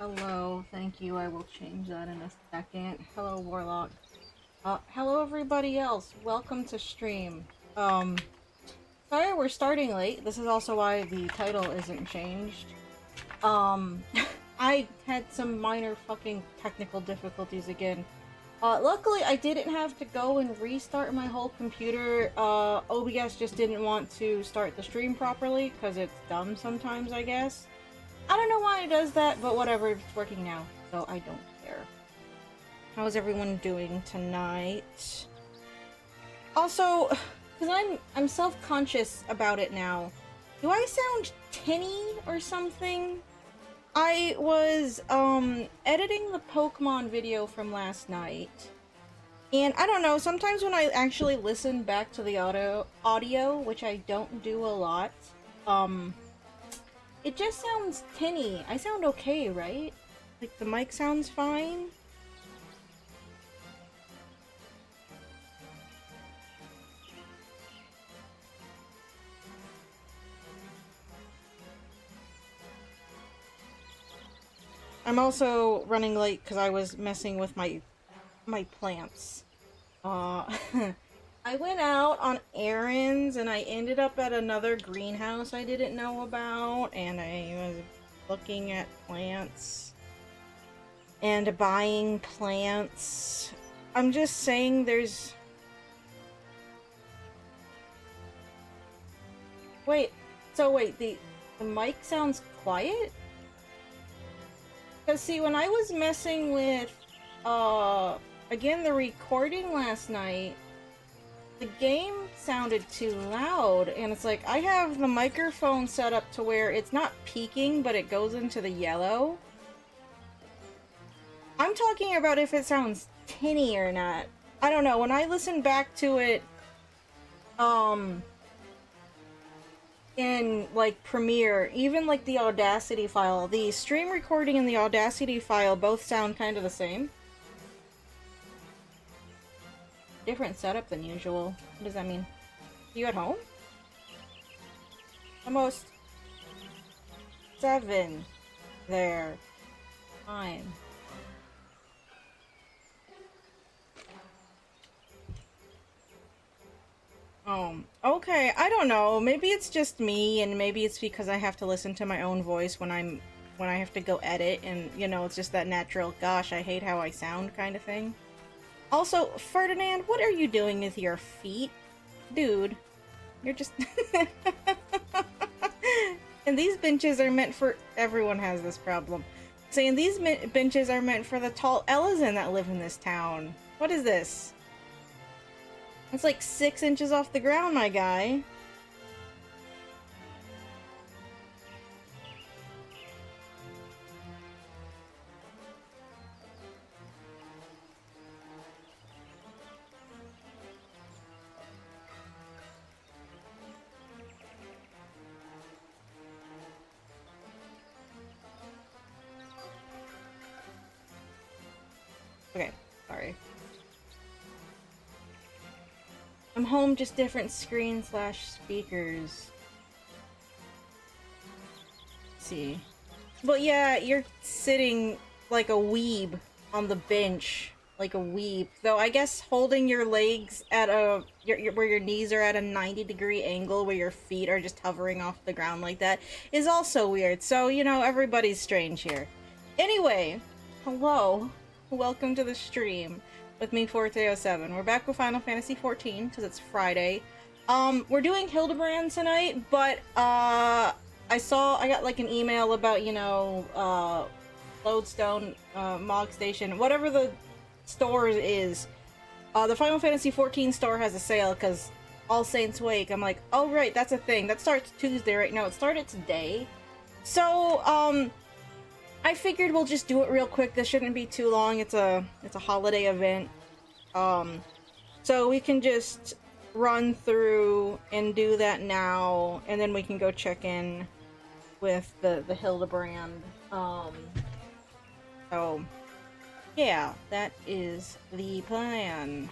Hello, thank you. I will change that in a second. Hello, Warlock. Hello everybody else. Welcome to stream. Sorry we're starting late. This is also why the title isn't changed. I had some minor fucking technical difficulties again. Luckily I didn't have to go and restart my whole computer. OBS just didn't want to start the stream properly, because it's dumb sometimes, I guess. I don't know why it does that, but whatever, it's working now, so I don't care. How's everyone doing tonight? Also, because I'm self-conscious about it now, do I sound tinny or something? I was, editing the Pokemon video from last night, and I don't know, sometimes when I actually listen back to the audio, which I don't do a lot, it just sounds tinny. I sound okay, right? Like, the mic sounds fine? I'm also running late because I was messing with my plants. I went out on errands and I ended up at another greenhouse I didn't know about, and I was looking at plants and buying plants. I'm just saying there's... Wait, the mic sounds quiet? Because see, when I was messing with, again, the recording last night, the game sounded too loud, and it's like, I have the microphone set up to where it's not peaking, but it goes into the yellow. I'm talking about if it sounds tinny or not. I don't know, when I listen back to it, in, like, Premiere, even, like, the Audacity file, the stream recording and the Audacity file both sound kind of the same. Different setup than usual. What does that mean? You at home? Almost 7. There. Fine. Okay, I don't know. Maybe it's just me, and maybe it's because I have to listen to my own voice when I have to go edit, and, you know, it's just that natural, gosh, I hate how I sound kind of thing. Also, Ferdinand, what are you doing with your feet? Dude, you're just... And these benches are meant for... Everyone has this problem. Saying these benches are meant for the tall Elezen that live in this town. What is this? It's like 6 inches off the ground, my guy. Okay, sorry. I'm home, just different screen / speakers. Let's see. But yeah, you're sitting like a weeb on the bench. Like a weeb. Though I guess holding your legs at a... where your knees are at a 90-degree angle, where your feet are just hovering off the ground like that, is also weird. So, you know, everybody's strange here. Anyway, hello. Welcome to the stream with me, Forte07. We're back with Final Fantasy XIV, because it's Friday. We're doing Hildebrand tonight, but, I got, like, an email about, you know, Lodestone, Mog Station, whatever the store is. The Final Fantasy XIV store has a sale, because All Saints Wake. I'm like, oh, right, that's a thing. That starts Tuesday, right? No, it started today. So, I figured we'll just do it real quick. This shouldn't be too long. It's a holiday event. So we can just run through and do that now, and then we can go check in with the Hildebrand. So yeah, that is the plan.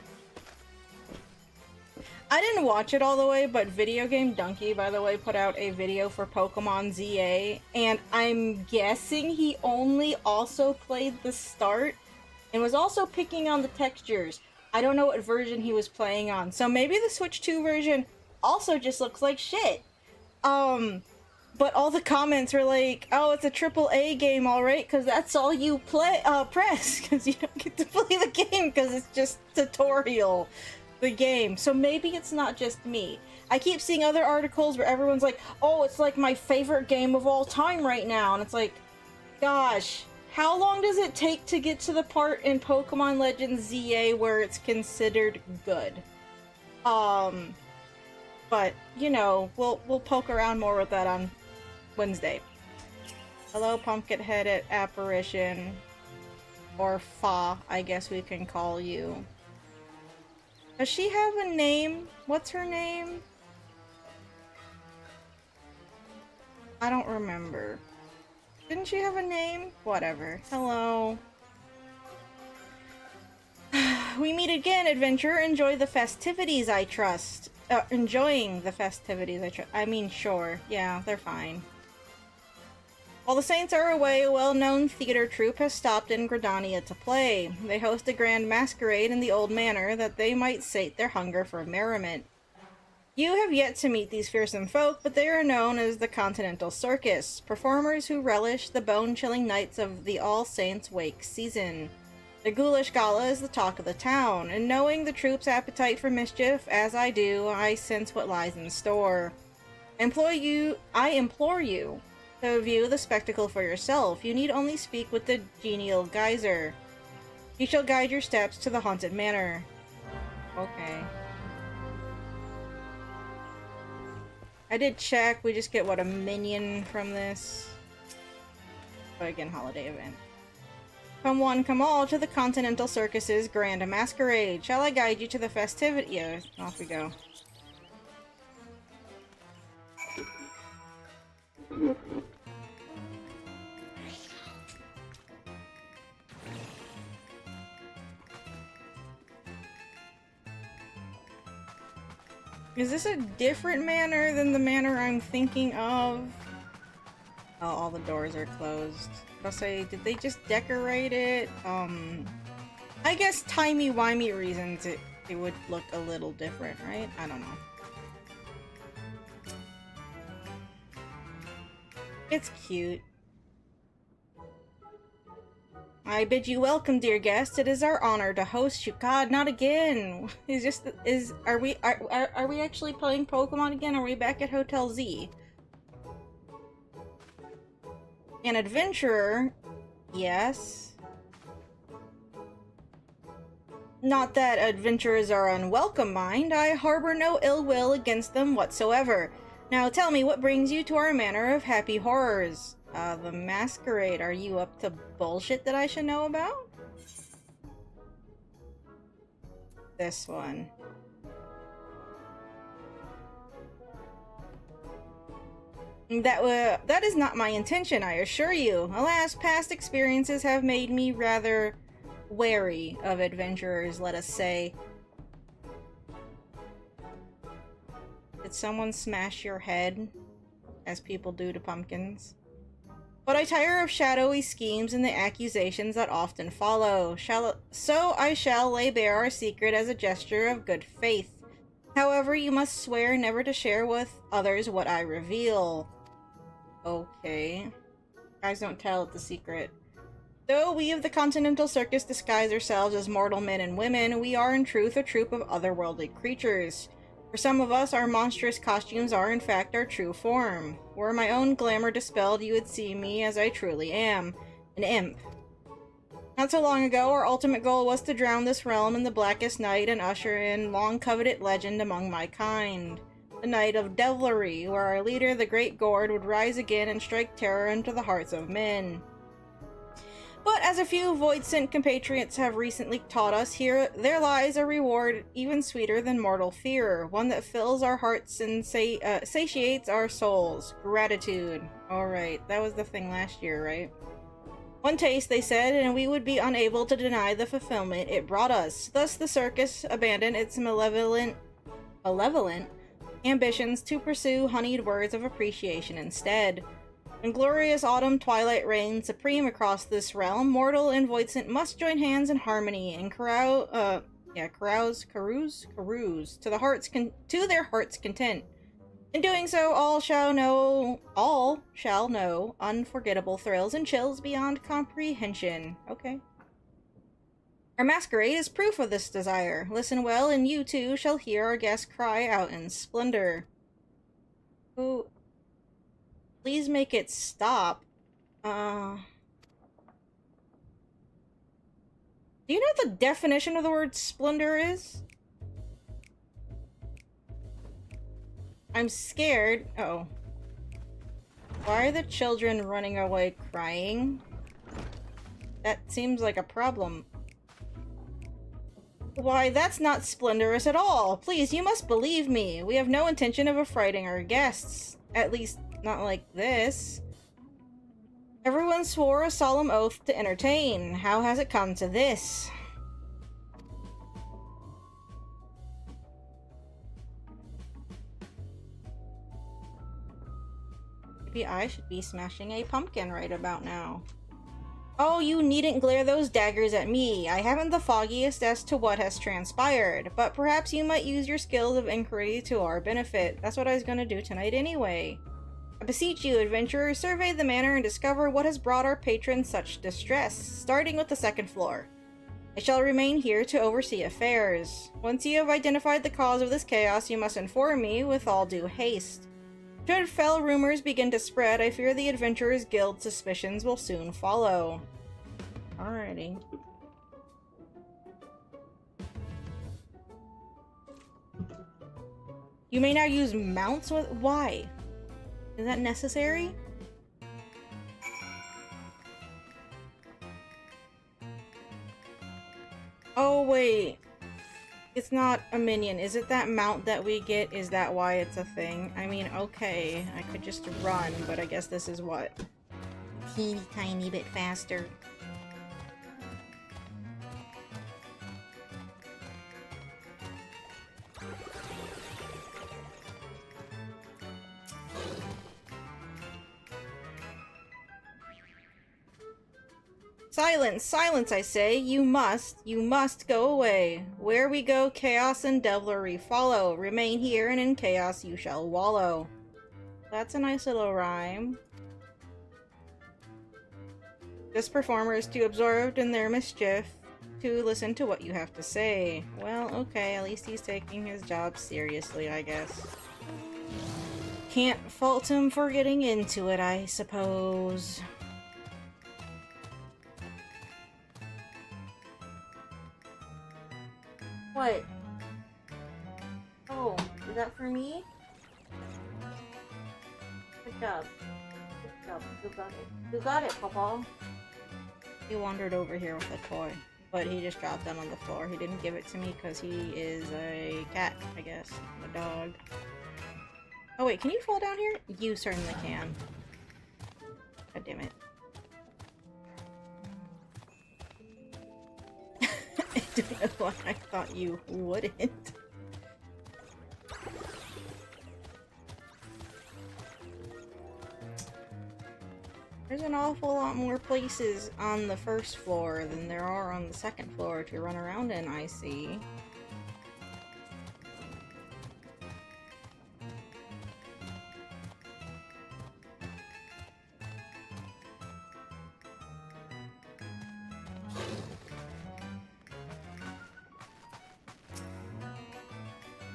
I didn't watch it all the way, but Video Game Donkey, by the way, put out a video for Pokemon ZA, and I'm guessing he only also played the start and was also picking on the textures. I don't know what version he was playing on, so maybe the Switch 2 version also just looks like shit. But all the comments were like, oh, it's a AAA game, alright, because that's all you press, because you don't get to play the game, because it's just tutorial, the game. So maybe it's not just me. I keep seeing other articles where everyone's like, oh, it's like my favorite game of all time right now, and it's like, gosh, how long does it take to get to the part in Pokemon Legends ZA where it's considered good? But, you know, we'll poke around more with that on Wednesday. Hello, pumpkin-headed apparition. Or Fa, I guess we can call you. Does she have a name? What's her name? I don't remember. Didn't she have a name? Whatever. Hello. We meet again, adventurer. Enjoy the festivities, I trust. Enjoying the festivities, I trust. I mean, sure. Yeah, they're fine. While the Saints are away, a well-known theater troupe has stopped in Gridania to play. They host a grand masquerade in the old manor that they might sate their hunger for merriment. You have yet to meet these fearsome folk, but they are known as the Continental Circus, performers who relish the bone-chilling nights of the All Saints' Wake season. The ghoulish gala is the talk of the town, and knowing the troupe's appetite for mischief, as I do, I sense what lies in store. I implore you to view the spectacle for yourself. You need only speak with the genial geyser. He shall guide your steps to the haunted manor. Okay. I did check. We just get, what, a minion from this? But again, holiday event. Come one, come all, to the Continental Circus's grand masquerade. Shall I guide you to the festivity? Yeah, off we go. Is this a different manor than the manor I'm thinking of? Oh, all the doors are closed. I'll say, did they just decorate it? I guess timey-wimey reasons it would look a little different, right? I don't know. It's cute. I bid you welcome, dear guest. It is our honor to host you. God, not again. Are we actually playing Pokemon again? Are we back at Hotel Z? An adventurer? Yes. Not that adventurers are unwelcome, mind. I harbor no ill will against them whatsoever. Now tell me, what brings you to our manor of happy horrors? The masquerade. Are you up to bullshit that I should know about? This one. That is not my intention, I assure you. Alas, past experiences have made me rather wary of adventurers, let us say. Did someone smash your head, as people do to pumpkins? But I tire of shadowy schemes and the accusations that often follow. So I shall lay bare our secret as a gesture of good faith. However, you must swear never to share with others what I reveal. Okay. Guys, don't tell it the secret. Though we of the Continental Circus disguise ourselves as mortal men and women, we are in truth a troupe of otherworldly creatures. For some of us, our monstrous costumes are in fact our true form. Were my own glamour dispelled, you would see me as I truly am, an imp. Not so long ago, our ultimate goal was to drown this realm in the blackest night and usher in long-coveted legend among my kind. The night of devilry, where our leader, the Great Gourd, would rise again and strike terror into the hearts of men. But as a few void-sent compatriots have recently taught us, here there lies a reward even sweeter than mortal fear, one that fills our hearts and satiates our souls. Gratitude. Alright, that was the thing last year, right? One taste, they said, and we would be unable to deny the fulfillment it brought us. Thus the circus abandoned its malevolent malevolent ambitions to pursue honeyed words of appreciation instead. When glorious autumn twilight reigns supreme across this realm, mortal and voicent must join hands in harmony and carouse to their heart's content. In doing so, all shall know unforgettable thrills and chills beyond comprehension. Okay. Our masquerade is proof of this desire. Listen well, and you too shall hear our guest cry out in splendor. Oh, please make it stop. Do you know what the definition of the word splendor is? I'm scared. Uh-oh. Why are the children running away crying? That seems like a problem. Why, that's not splendorous at all. Please, you must believe me. We have no intention of affrighting our guests. At least, not like this. Everyone swore a solemn oath to entertain. How has it come to this? Maybe I should be smashing a pumpkin right about now. Oh, you needn't glare those daggers at me. I haven't the foggiest as to what has transpired, but perhaps you might use your skills of inquiry to our benefit. That's what I was gonna do tonight anyway. I beseech you, adventurers, survey the manor and discover what has brought our patrons such distress, starting with the second floor. I shall remain here to oversee affairs. Once you have identified the cause of this chaos, you must inform me with all due haste. Should fell rumors begin to spread, I fear the Adventurers Guild's suspicions will soon follow. Alrighty. You may now use mounts with— why? Is that necessary? Oh, wait. It's not a minion. Is it that mount that we get? Is that why it's a thing? I mean, okay. I could just run, but I guess this is what? Teeny tiny bit faster. Silence! Silence, I say! You must go away. Where we go, chaos and devilry follow. Remain here, and in chaos you shall wallow. That's a nice little rhyme. This performer is too absorbed in their mischief to listen to what you have to say. Well, okay, at least he's taking his job seriously, I guess. Can't fault him for getting into it, I suppose. What? Oh, is that for me? Good job. Good job. You got it. You got it, Papa. He wandered over here with a toy, but he just dropped them on the floor. He didn't give it to me because he is a cat, I guess. A dog. Oh wait, can you fall down here? You certainly can. God damn it. I don't know why I thought you wouldn't. There's an awful lot more places on the first floor than there are on the second floor to run around in, I see.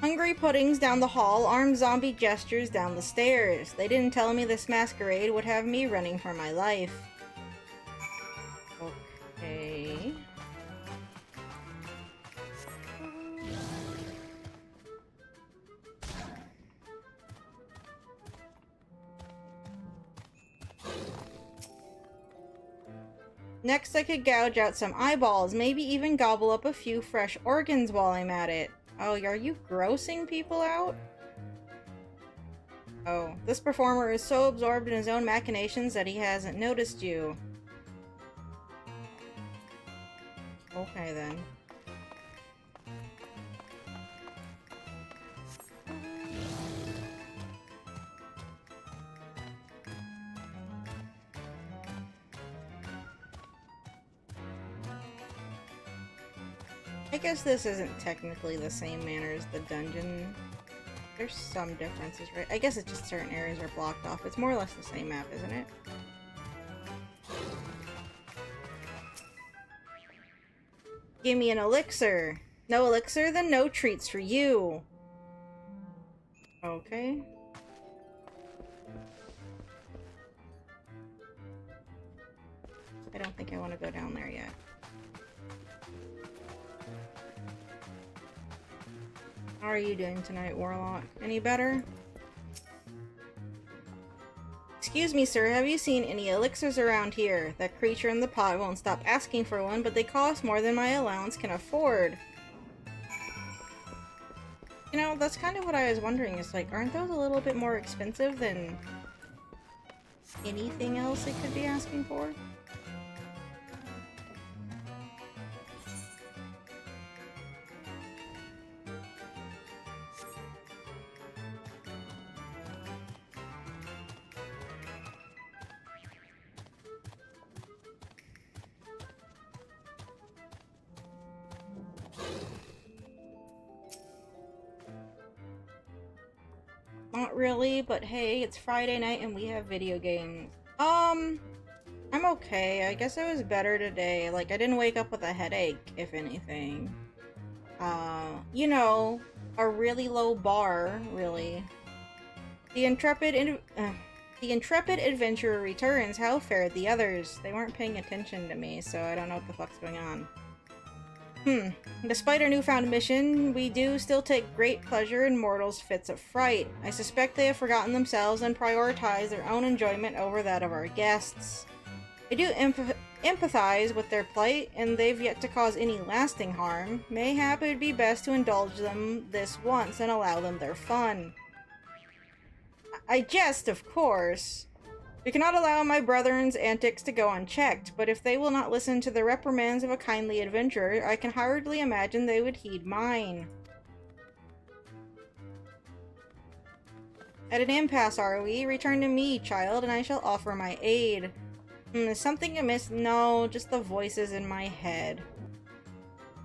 Hungry puddings down the hall, armed zombie gestures down the stairs. They didn't tell me this masquerade would have me running for my life. Okay. Next, I could gouge out some eyeballs, maybe even gobble up a few fresh organs while I'm at it. Oh, are you grossing people out? Oh, this performer is so absorbed in his own machinations that he hasn't noticed you. Okay, then. I guess this isn't technically the same manner as the dungeon. There's some differences, right? I guess it's just certain areas are blocked off. It's more or less the same map, isn't it? Give me an elixir. No elixir, then no treats for you. Okay. I don't think I want to go down there yet. How are you doing tonight, Warlock? Any better? Excuse me, sir, have you seen any elixirs around here? That creature in the pot won't stop asking for one, but they cost more than my allowance can afford. You know, that's kind of what I was wondering, is like, aren't those a little bit more expensive than anything else they could be asking for? Not really, but hey, it's Friday night and we have video games. I'm okay. I guess I was better today. Like, I didn't wake up with a headache, if anything. You know, a really low bar, really. The intrepid adventurer returns. How fared the others? They weren't paying attention to me, so I don't know what the fuck's going on. Despite our newfound mission, we do still take great pleasure in mortals' fits of fright. I suspect they have forgotten themselves and prioritize their own enjoyment over that of our guests. I do empathize with their plight, and they've yet to cause any lasting harm. Mayhap it would be best to indulge them this once and allow them their fun. I jest, of course. We cannot allow my brethren's antics to go unchecked, but if they will not listen to the reprimands of a kindly adventurer, I can hardly imagine they would heed mine. At an impasse, are we? Return to me, child, and I shall offer my aid. Is something amiss? No, just the voices in my head.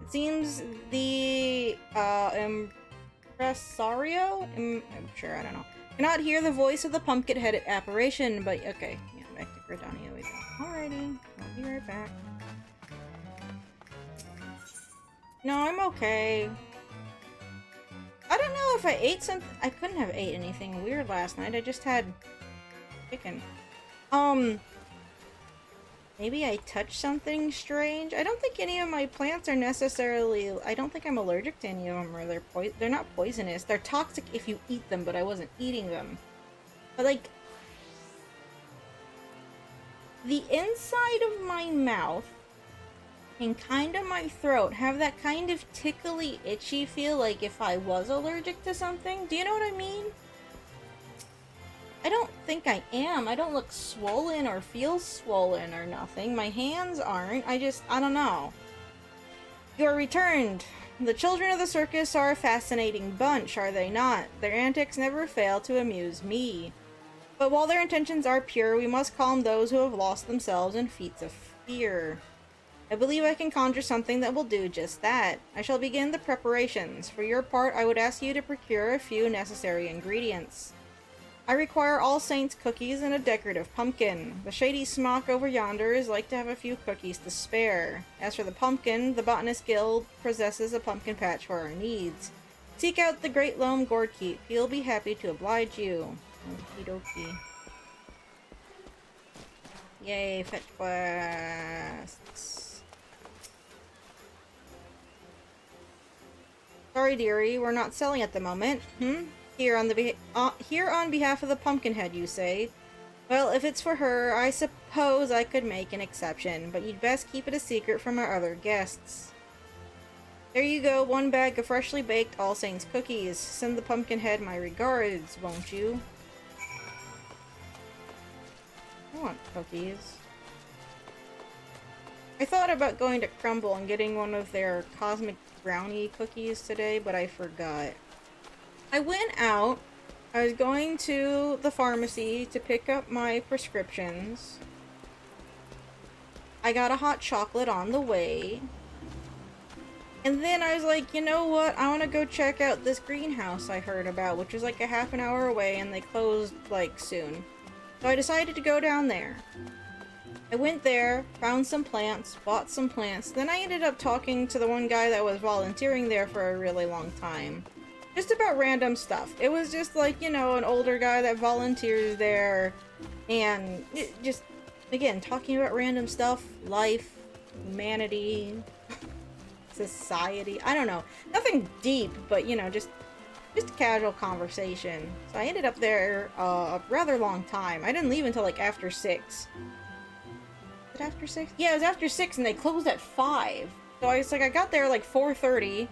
It seems the, impresario? I'm sure, I don't know. Cannot hear the voice of the pumpkin-headed apparition, but okay. Yeah, back to Gridania we go. Alrighty, I'll be right back. No, I'm okay. I don't know if I ate something. I couldn't have ate anything weird last night. I just had chicken. Maybe I touched something strange. I don't think any of my plants are necessarily... I don't think I'm allergic to any of them, or they're not poisonous. They're toxic if you eat them, but I wasn't eating them. But, like... the inside of my mouth and kind of my throat have that kind of tickly, itchy feel, like if I was allergic to something. Do you know what I mean? I don't think I am. I don't look swollen or feel swollen or nothing. My hands aren't. I don't know. You are returned. The children of the circus are a fascinating bunch, are they not? Their antics never fail to amuse me. But while their intentions are pure, we must calm those who have lost themselves in feats of fear. I believe I can conjure something that will do just that. I shall begin the preparations. For your part, I would ask you to procure a few necessary ingredients. I require All Saints cookies and a decorative pumpkin. The shady smock over yonder is like to have a few cookies to spare. As for the pumpkin, the Botanist Guild possesses a pumpkin patch for our needs. Seek out the Great Loam Gourkeep. He'll be happy to oblige you. Okie dokie. Yay, fetch quests. Sorry, dearie, we're not selling at the moment. Here on behalf of the Pumpkinhead, you say? Well, if it's for her, I suppose I could make an exception, but you'd best keep it a secret from our other guests. There you go, one bag of freshly baked All Saints cookies. Send the Pumpkinhead my regards, won't you? I want cookies. I thought about going to Crumble and getting one of their cosmic brownie cookies today, but I forgot. I went out. I was going to the pharmacy to pick up my prescriptions. I got a hot chocolate on the way. And then I was like, you know what? I want to go check out this greenhouse I heard about, which is like a half an hour away, and they closed like soon. So I decided to go down there. I went there, found some plants, bought some plants, then I ended up talking to the one guy that was volunteering there for a really long time. Just about random stuff. It was just like, you know, an older guy that volunteers there, and just, again, talking about random stuff, life, humanity, society, I don't know. Nothing deep, but, you know, just a casual conversation. So I ended up there a rather long time. I didn't leave until like after 6. Was it after 6? Yeah, it was after 6 and they closed at 5. So I was like, I got there like 4:30.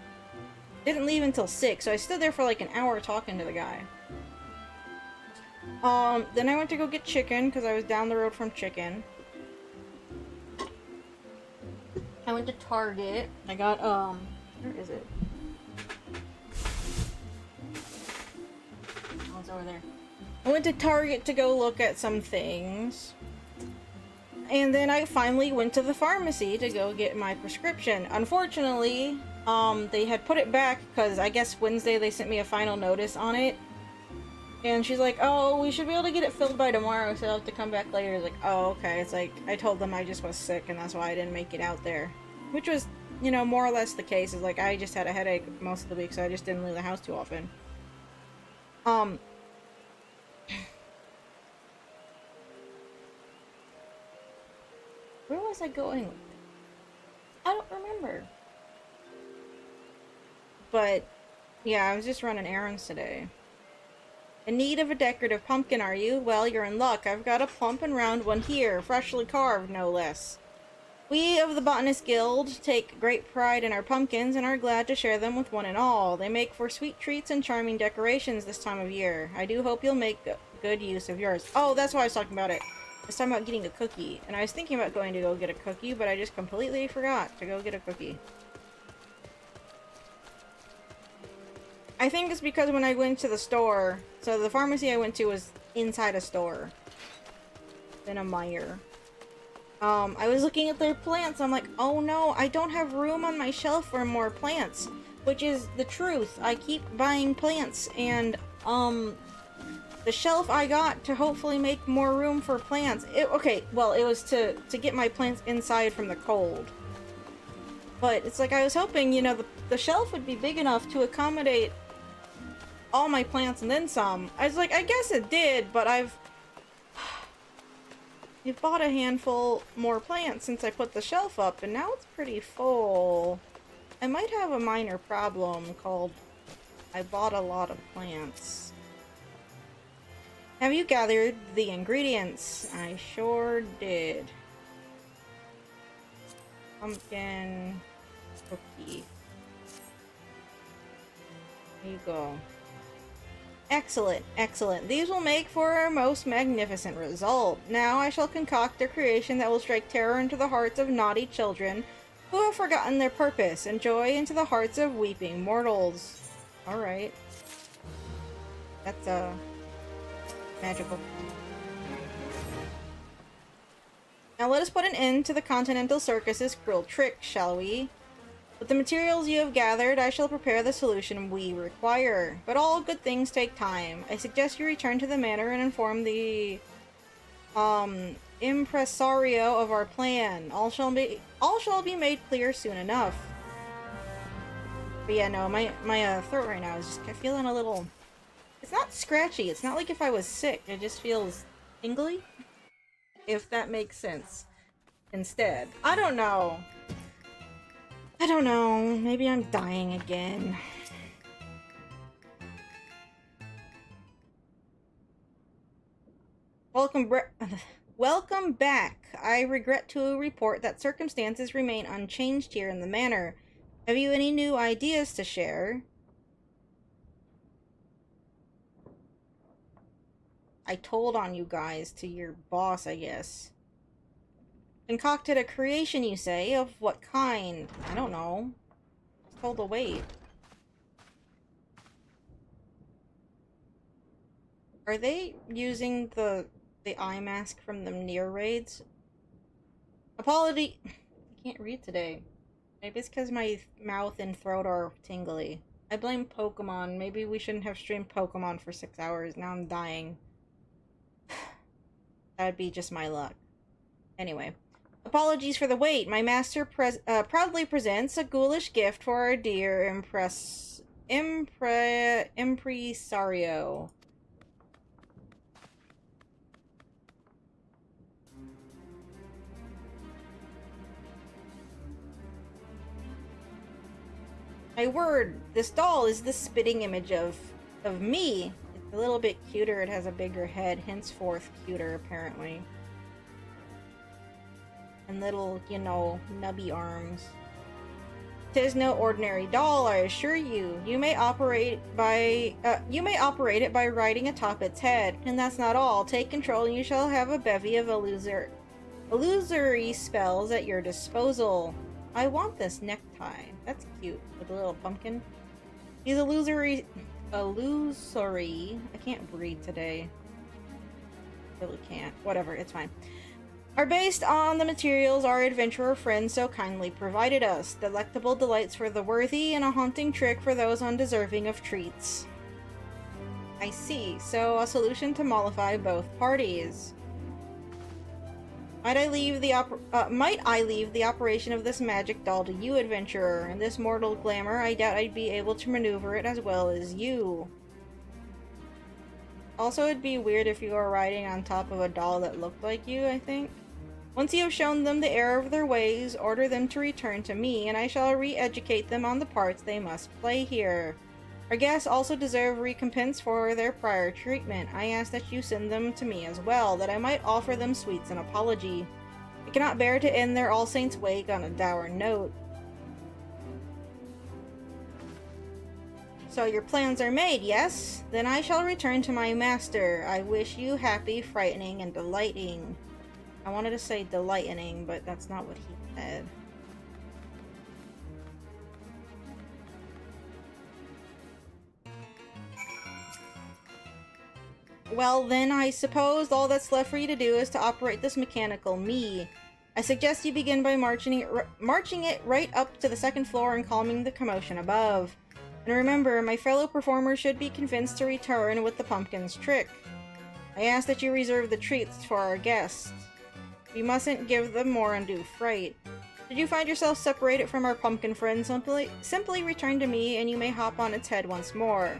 Didn't leave until 6, so I stood there for like an hour talking to the guy. Then I went to go get chicken, because I was down the road from chicken. I went to Target. I got, where is it? Oh, it's over there. I went to Target to go look at some things. And then I finally went to the pharmacy to go get my prescription. Unfortunately, they had put it back because I guess Wednesday they sent me a final notice on it. And she's like, oh, we should be able to get it filled by tomorrow, so I'll have to come back later. It's like, oh, okay. It's like, I told them I just was sick and that's why I didn't make it out there. Which was, you know, more or less the case. Is like, I just had a headache most of the week, so I just didn't leave the house too often. Where was I going with it? I don't remember. But, yeah, I was just running errands today. In need of a decorative pumpkin, are you? Well, you're in luck. I've got a plump and round one here, freshly carved, no less. We of the Botanist Guild take great pride in our pumpkins and are glad to share them with one and all. They make for sweet treats and charming decorations this time of year. I do hope you'll make good use of yours. Oh, that's why I was talking about it. I was talking about getting a cookie. And I was thinking about going to go get a cookie, but I just completely forgot to go get a cookie. I think it's because when I went to the store, so the pharmacy I went to was inside a store. In a mire. I was looking at their plants. I'm like, oh no, I don't have room on my shelf for more plants. Which is the truth. I keep buying plants and, the shelf I got to hopefully make more room for plants. Okay, well, it was to get my plants inside from the cold. But it's like I was hoping, you know, the shelf would be big enough to accommodate all my plants and then some. I was like, I guess it did, but I've bought a handful more plants since I put the shelf up, and now it's pretty full. I might have a minor problem called I bought a lot of plants. Have you gathered the ingredients? I sure did. Pumpkin cookie. There you go. Excellent, excellent. These will make for a most magnificent result. Now I shall concoct a creation that will strike terror into the hearts of naughty children who have forgotten their purpose, and joy into the hearts of weeping mortals. Alright. That's, magical. Now let us put an end to the Continental Circus's cruel trick, shall we? With the materials you have gathered, I shall prepare the solution we require. But all good things take time. I suggest you return to the manor and inform the impresario of our plan. All shall be made clear soon enough. But yeah, no, my throat right now is just feeling a little. It's not scratchy. It's not like if I was sick. It just feels tingly. If that makes sense. Instead, I don't know. I don't know. Maybe I'm dying again. Welcome back. I regret to report that circumstances remain unchanged here in the manor. Have you any new ideas to share? I told on you guys to your boss, I guess. Concocted a creation, you say? Of what kind? I don't know. Just told to wait. Are they using the eye mask from the near raids? I can't read today. Maybe it's because my mouth and throat are tingly. I blame Pokemon. Maybe we shouldn't have streamed Pokemon for 6 hours. Now I'm dying. That'd be just my luck. Anyway. Apologies for the wait. My master proudly presents a ghoulish gift for our dear impresario. My word, this doll is the spitting image of me. It's a little bit cuter. It has a bigger head, henceforth cuter, apparently. And little, you know, nubby arms. 'Tis no ordinary doll, I assure you. You may operate it by riding atop its head, and that's not all. Take control, and you shall have a bevy of illusory spells at your disposal. I want this necktie. That's cute, with a little pumpkin. These illusory. I can't breathe today. Really can't. Whatever, it's fine. Are based on the materials our adventurer friend so kindly provided us. Delectable delights for the worthy and a haunting trick for those undeserving of treats. I see. So, a solution to mollify both parties. Might I leave the operation of this magic doll to you, adventurer? In this mortal glamour, I doubt I'd be able to maneuver it as well as you. Also, it'd be weird if you were riding on top of a doll that looked like you, I think. Once you have shown them the error of their ways, order them to return to me, and I shall re-educate them on the parts they must play here. Our guests also deserve recompense for their prior treatment. I ask that you send them to me as well, that I might offer them sweets and apology. I cannot bear to end their All Saints' wake on a dour note. So your plans are made, yes? Then I shall return to my master. I wish you happy, frightening, and delighting. I wanted to say delightening, but that's not what he said. Well, then I suppose all that's left for you to do is to operate this mechanical me. I suggest you begin by marching it right up to the second floor and calming the commotion above. And remember, my fellow performers should be convinced to return with the pumpkin's trick. I ask that you reserve the treats for our guests. We mustn't give them more undue fright. Did you find yourself separated from our pumpkin friend? Simply return to me and you may hop on its head once more.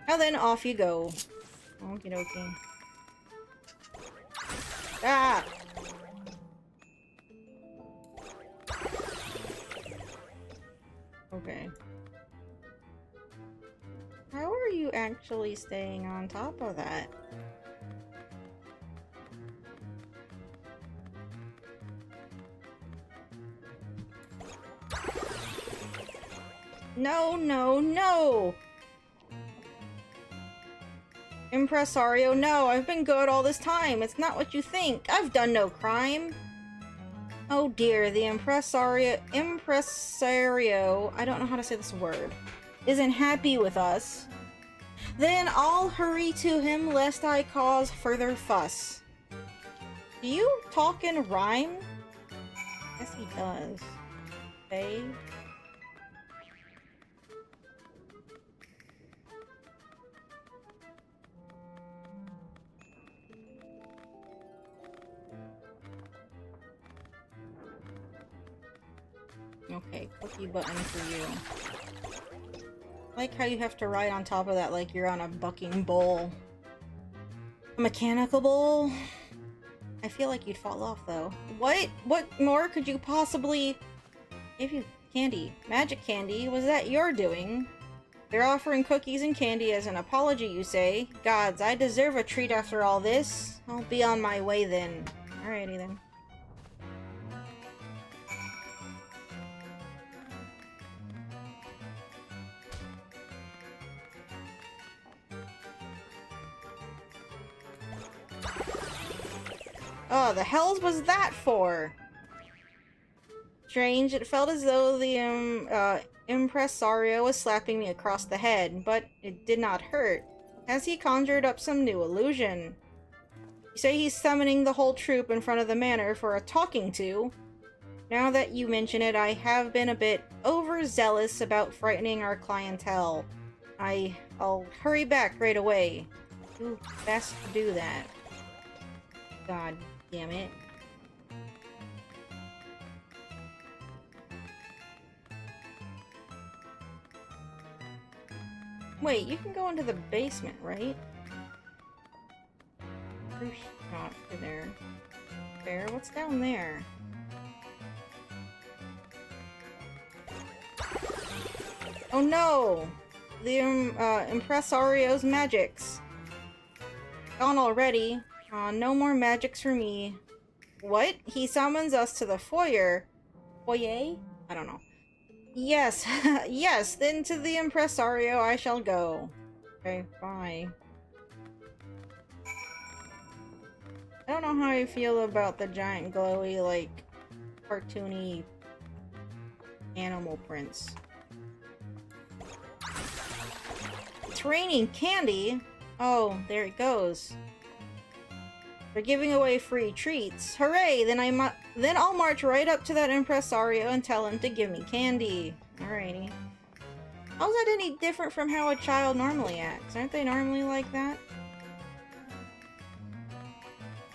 Now then, off you go. Okie dokie. Ah! Okay. How are you actually staying on top of that? No, no, no! Impresario, no, I've been good all this time. It's not what you think. I've done no crime. Oh dear, the impresario, I don't know how to say this word, isn't happy with us. Then I'll hurry to him lest I cause further fuss. Do you talk in rhyme? Yes, he does. Okay. Okay, cookie button for you. I like how you have to ride on top of that like you're on a bucking bull. A mechanical bull? I feel like you'd fall off though. What? What more could you possibly give you? Candy. Magic candy? Was that your doing? They're offering cookies and candy as an apology, you say? Gods, I deserve a treat after all this. I'll be on my way then. Alrighty then. Oh, the hells was that for? Strange, it felt as though the impresario was slapping me across the head, but it did not hurt. Has he conjured up some new illusion? You say he's summoning the whole troop in front of the manor for a talking to? Now that you mention it, I have been a bit overzealous about frightening our clientele. I'll hurry back right away. Do best to do that. God damn it. Wait, you can go into the basement, right? Not in there. There, what's down there? Oh no! The Impresario's magics. Gone already. No more magics for me. What? He summons us to the foyer. Foyer? I don't know. Yes, yes, then to the Impresario I shall go. Okay, bye. I don't know how I feel about the giant glowy, like, cartoony animal prints. It's raining candy? Oh, there it goes. They're giving away free treats. Hooray! Then I'll march right up to that impresario and tell him to give me candy. Alrighty. How's that any different from how a child normally acts? Aren't they normally like that?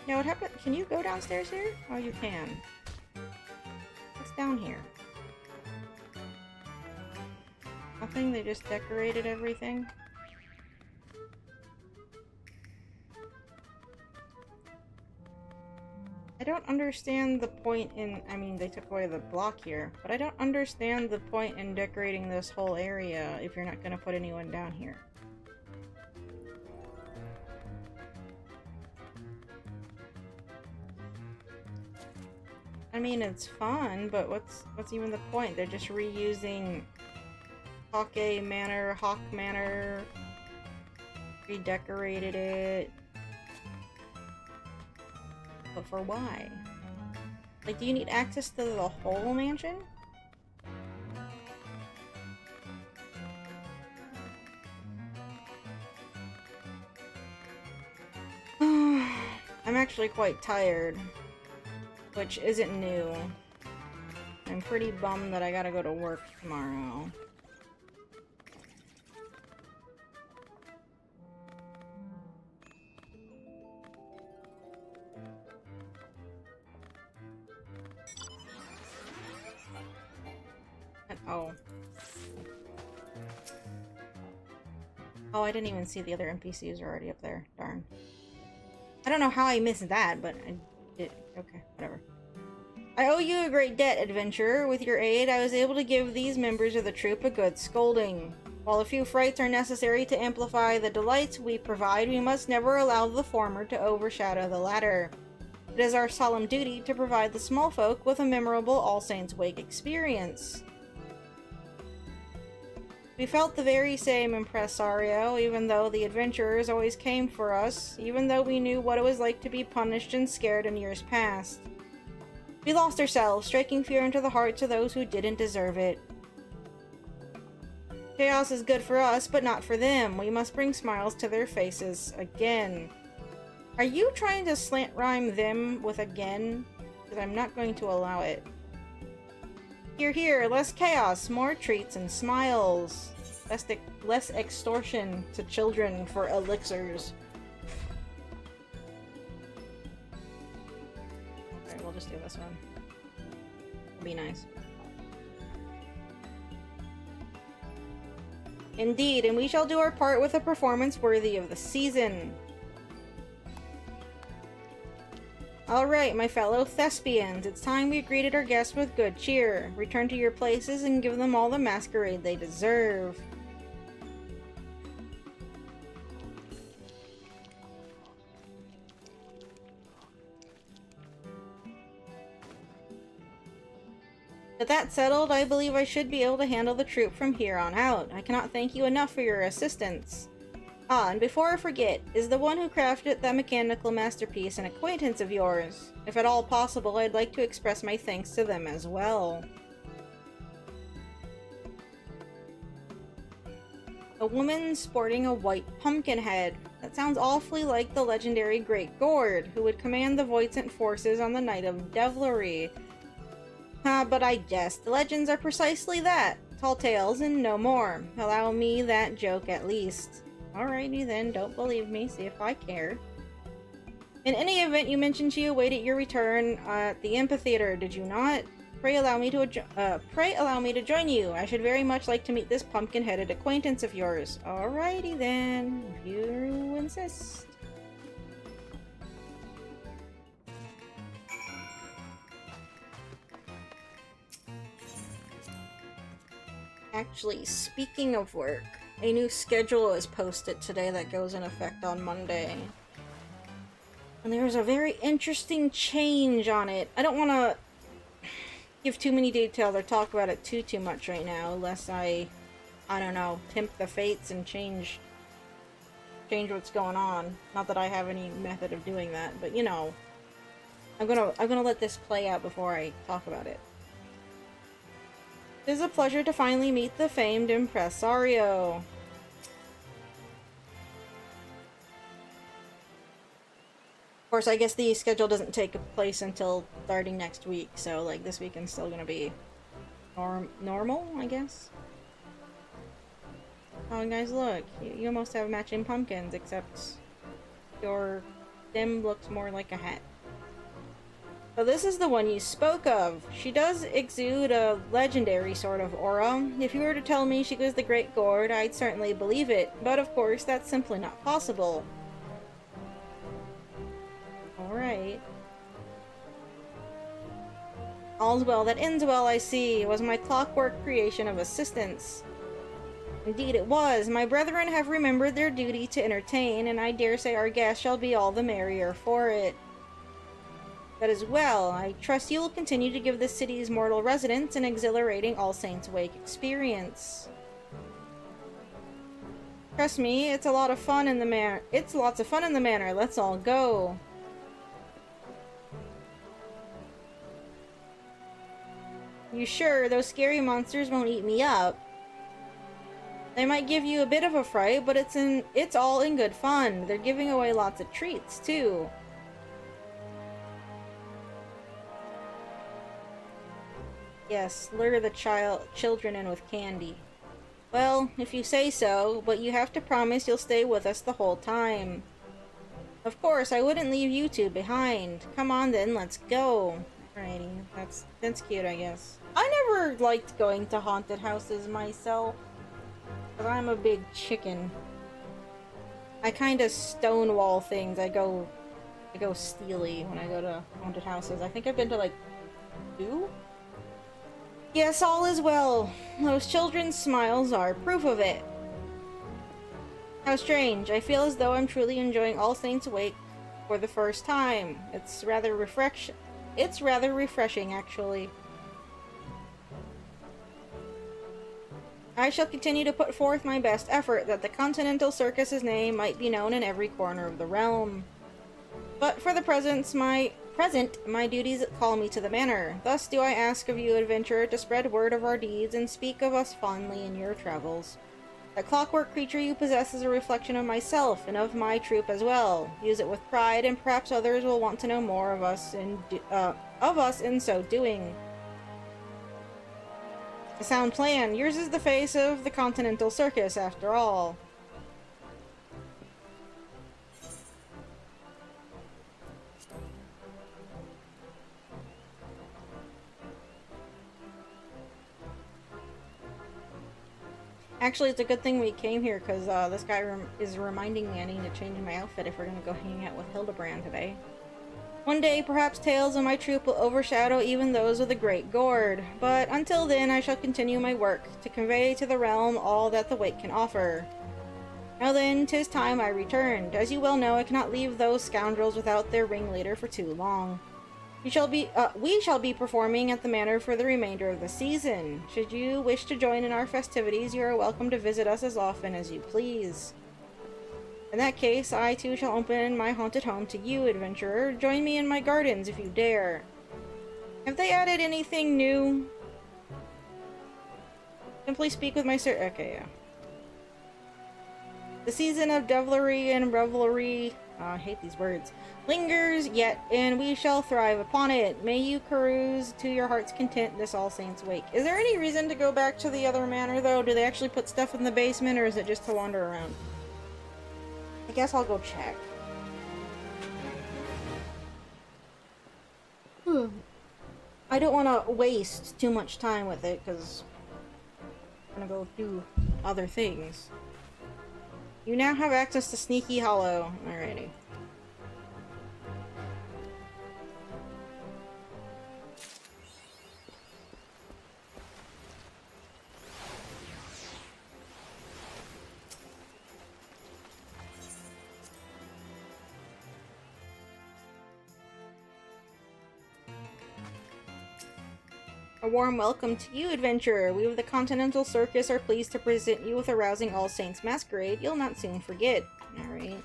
Now what happened? Can you go downstairs here? Oh, you can. What's down here? Nothing? They just decorated everything? I don't understand the point in... I mean, they took away the block here, but I don't understand the point in decorating this whole area if you're not going to put anyone down here. I mean, it's fun, but what's even the point? They're just reusing Hawk Manor, redecorated it. But for why? Like, do you need access to the whole mansion? I'm actually quite tired. Which isn't new. I'm pretty bummed that I gotta go to work tomorrow. Oh. Oh, I didn't even see the other NPCs are already up there. Darn. I don't know how I missed that, but I did. Okay, whatever. I owe you a great debt, adventurer. With your aid, I was able to give these members of the troupe a good scolding. While a few frights are necessary to amplify the delights we provide, we must never allow the former to overshadow the latter. It is our solemn duty to provide the small folk with a memorable All Saints' Wake experience. We felt the very same, impresario, even though the adventurers always came for us, even though we knew what it was like to be punished and scared in years past. We lost ourselves, striking fear into the hearts of those who didn't deserve it. Chaos is good for us, but not for them. We must bring smiles to their faces again. Are you trying to slant rhyme them with again? Because I'm not going to allow it. Here, here, less chaos, more treats and smiles. Less extortion to children for elixirs. Okay, we'll just do this one. It'll be nice. Indeed, and we shall do our part with a performance worthy of the season. Alright, my fellow thespians, it's time we greeted our guests with good cheer. Return to your places and give them all the masquerade they deserve. With that settled, I believe I should be able to handle the troupe from here on out. I cannot thank you enough for your assistance. Ah, and before I forget, is the one who crafted that mechanical masterpiece an acquaintance of yours? If at all possible, I'd like to express my thanks to them as well. A woman sporting a white pumpkin head. That sounds awfully like the legendary Great Gord, who would command the Voidsent forces on the night of Devilry. But I jest. The legends are precisely that. Tall tales and no more. Allow me that joke at least. Alrighty then, don't believe me, see if I care. In any event, you mentioned she awaited your return at the amphitheater, did you not? Pray allow me to join you. I should very much like to meet this pumpkin-headed acquaintance of yours. Alrighty then, if you insist. Actually, speaking of work, a new schedule is posted today that goes in effect on Monday. And there's a very interesting change on it. I don't want to give too many details or talk about it too much right now, unless I don't know, tempt the fates and change what's going on. Not that I have any method of doing that, but you know, I'm gonna let this play out before I talk about it. It is a pleasure to finally meet the famed impresario. Of course, I guess the schedule doesn't take place until starting next week, so like this weekend's still gonna be normal, I guess. How you guys look? You almost have matching pumpkins, except your stem looks more like a hat. So this is the one you spoke of. She does exude a legendary sort of aura. If you were to tell me she was the Great Gourd, I'd certainly believe it, but of course that's simply not possible. Alright. All's well that ends well, I see. It was my clockwork creation of assistance. Indeed it was. My brethren have remembered their duty to entertain, and I dare say our guests shall be all the merrier for it. That is well. I trust you will continue to give this city's mortal residents an exhilarating All Saints Wake experience. Trust me, it's lots of fun in the manor. Let's all go. You sure those scary monsters won't eat me up? They might give you a bit of a fright, but it's all in good fun. They're giving away lots of treats too. Yes, lure the children in with candy. Well, if you say so, but you have to promise you'll stay with us the whole time. Of course, I wouldn't leave you two behind. Come on then, let's go. Alrighty, that's cute, I guess. I never liked going to haunted houses myself, but I'm a big chicken. I kind of stonewall things. I go steely when I go to haunted houses. I think I've been to like 2? Yes, all is well. Those children's smiles are proof of it. How strange. I feel as though I'm truly enjoying All Saints Wake for the first time. It's rather refreshing, actually. I shall continue to put forth my best effort that the Continental Circus's name might be known in every corner of the realm. But for the present, my duties call me to the manor. Thus do I ask of you, adventurer, to spread word of our deeds and speak of us fondly in your travels. The clockwork creature you possess is a reflection of myself and of my troop as well. Use it with pride, and perhaps others will want to know more of us in so doing. A sound plan. Yours is the face of the Continental Circus, after all. Actually, it's a good thing we came here, because this guy is reminding me I need to change my outfit if we're going to go hang out with Hildebrand today. One day, perhaps tales of my troop will overshadow even those of the Great Gourd, but until then I shall continue my work, to convey to the realm all that the Wake can offer. Now then, 'tis time I returned. As you well know, I cannot leave those scoundrels without their ringleader for too long. We shall be performing at the manor for the remainder of the season. Should you wish to join in our festivities, you are welcome to visit us as often as you please. In that case, I too shall open my haunted home to you, adventurer. Join me in my gardens if you dare. Have they added anything new? Simply speak with my okay, yeah. The season of devilry and revelry I hate these words. Lingers yet, and we shall thrive upon it. May you carouse to your heart's content this All Saints wake. Is there any reason to go back to the other manor, though? Do they actually put stuff in the basement, or is it just to wander around? I guess I'll go check. I don't want to waste too much time with it, because I'm gonna go do other things. You now have access to Sneaky Hollow. Alrighty. A warm welcome to you, adventurer. We of the Continental Circus are pleased to present you with a rousing All Saints masquerade you'll not soon forget. Alright.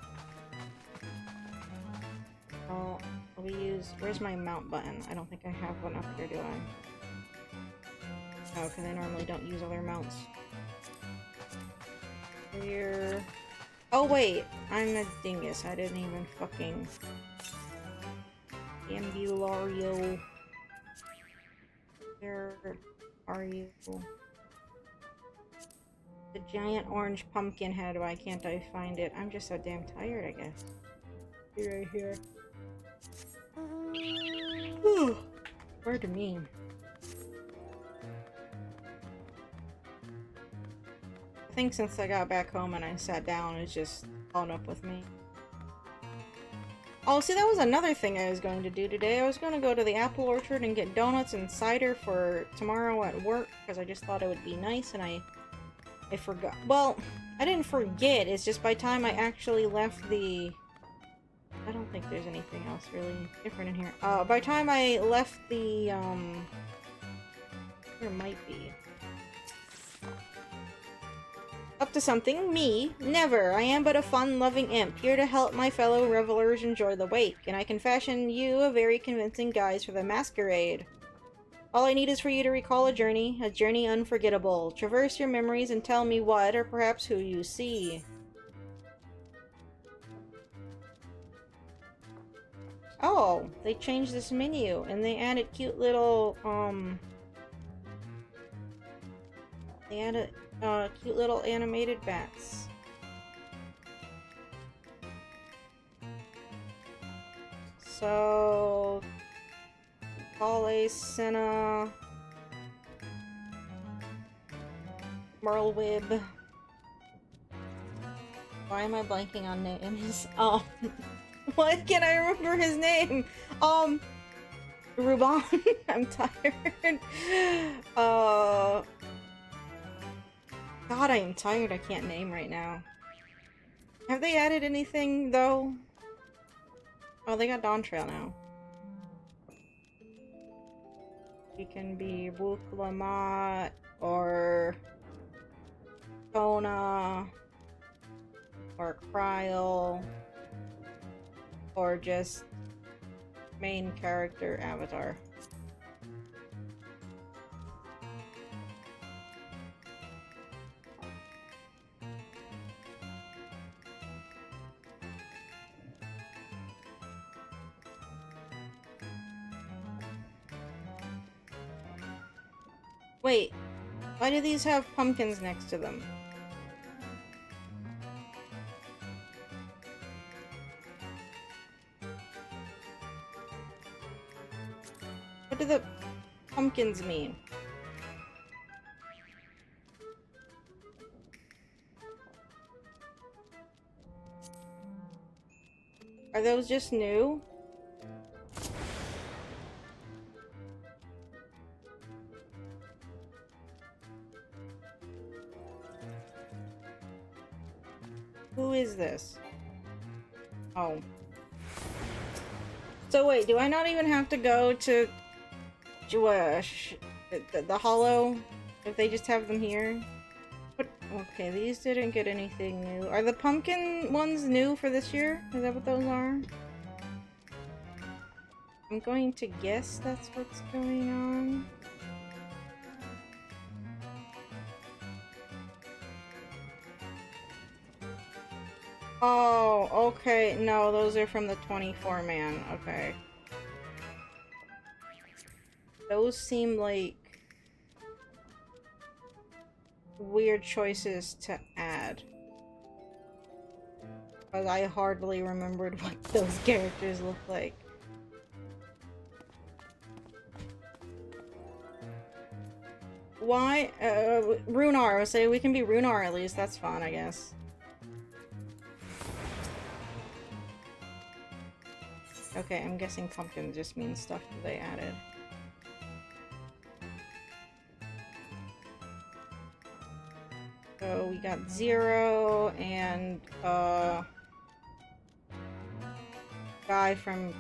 We use... Where's my mount button? I don't think I have one up here, do I? Oh, because I normally don't use other mounts. Here... Oh, wait! I'm a dingus. I didn't even fucking... Ambulario... Where are you? The giant orange pumpkin head. Why can't I find it? I'm just so damn tired, I guess. Be right here. Word to me. I think since I got back home and I sat down, it's just caught up with me. Oh, see, that was another thing I was going to do today. I was going to go to the apple orchard and get donuts and cider for tomorrow at work, because I just thought it would be nice, and I forgot. Well, I didn't forget, it's just by the time I actually left the... I don't think there's anything else really different in here. By the time I left the, there might be. Up to something? Me? Never! I am but a fun-loving imp, here to help my fellow revelers enjoy the wake, and I can fashion you a very convincing guise for the masquerade. All I need is for you to recall a journey unforgettable. Traverse your memories and tell me what, or perhaps who you see. Oh, they changed this menu, and they added cute little, they added... cute little animated bats. So... Polly, Senna... Merlwib... Why am I blanking on names? Oh... Why can't I remember his name? Ruban? I'm tired. God, I am tired. I can't name right now. Have they added anything, though? Oh, they got Dawn Trail now. You can be Wuklamat, or... Kona, or Kryl, or just main character avatar. Wait, why do these have pumpkins next to them? What do the pumpkins mean? Are those just new? Who is this? Oh. So wait, do I not even have to go to the hollow if they just have them here? But okay, these didn't get anything new. Are the pumpkin ones new for this year? Is that what those are? I'm going to guess that's what's going on. Oh, okay. No, those are from the 24 man. Okay. Those seem like weird choices to add. Because I hardly remembered what those characters look like. Why? Runar. I would say we can be Runar at least. That's fun, I guess. Okay, I'm guessing pumpkin just means stuff that they added. So we got 0 and guy from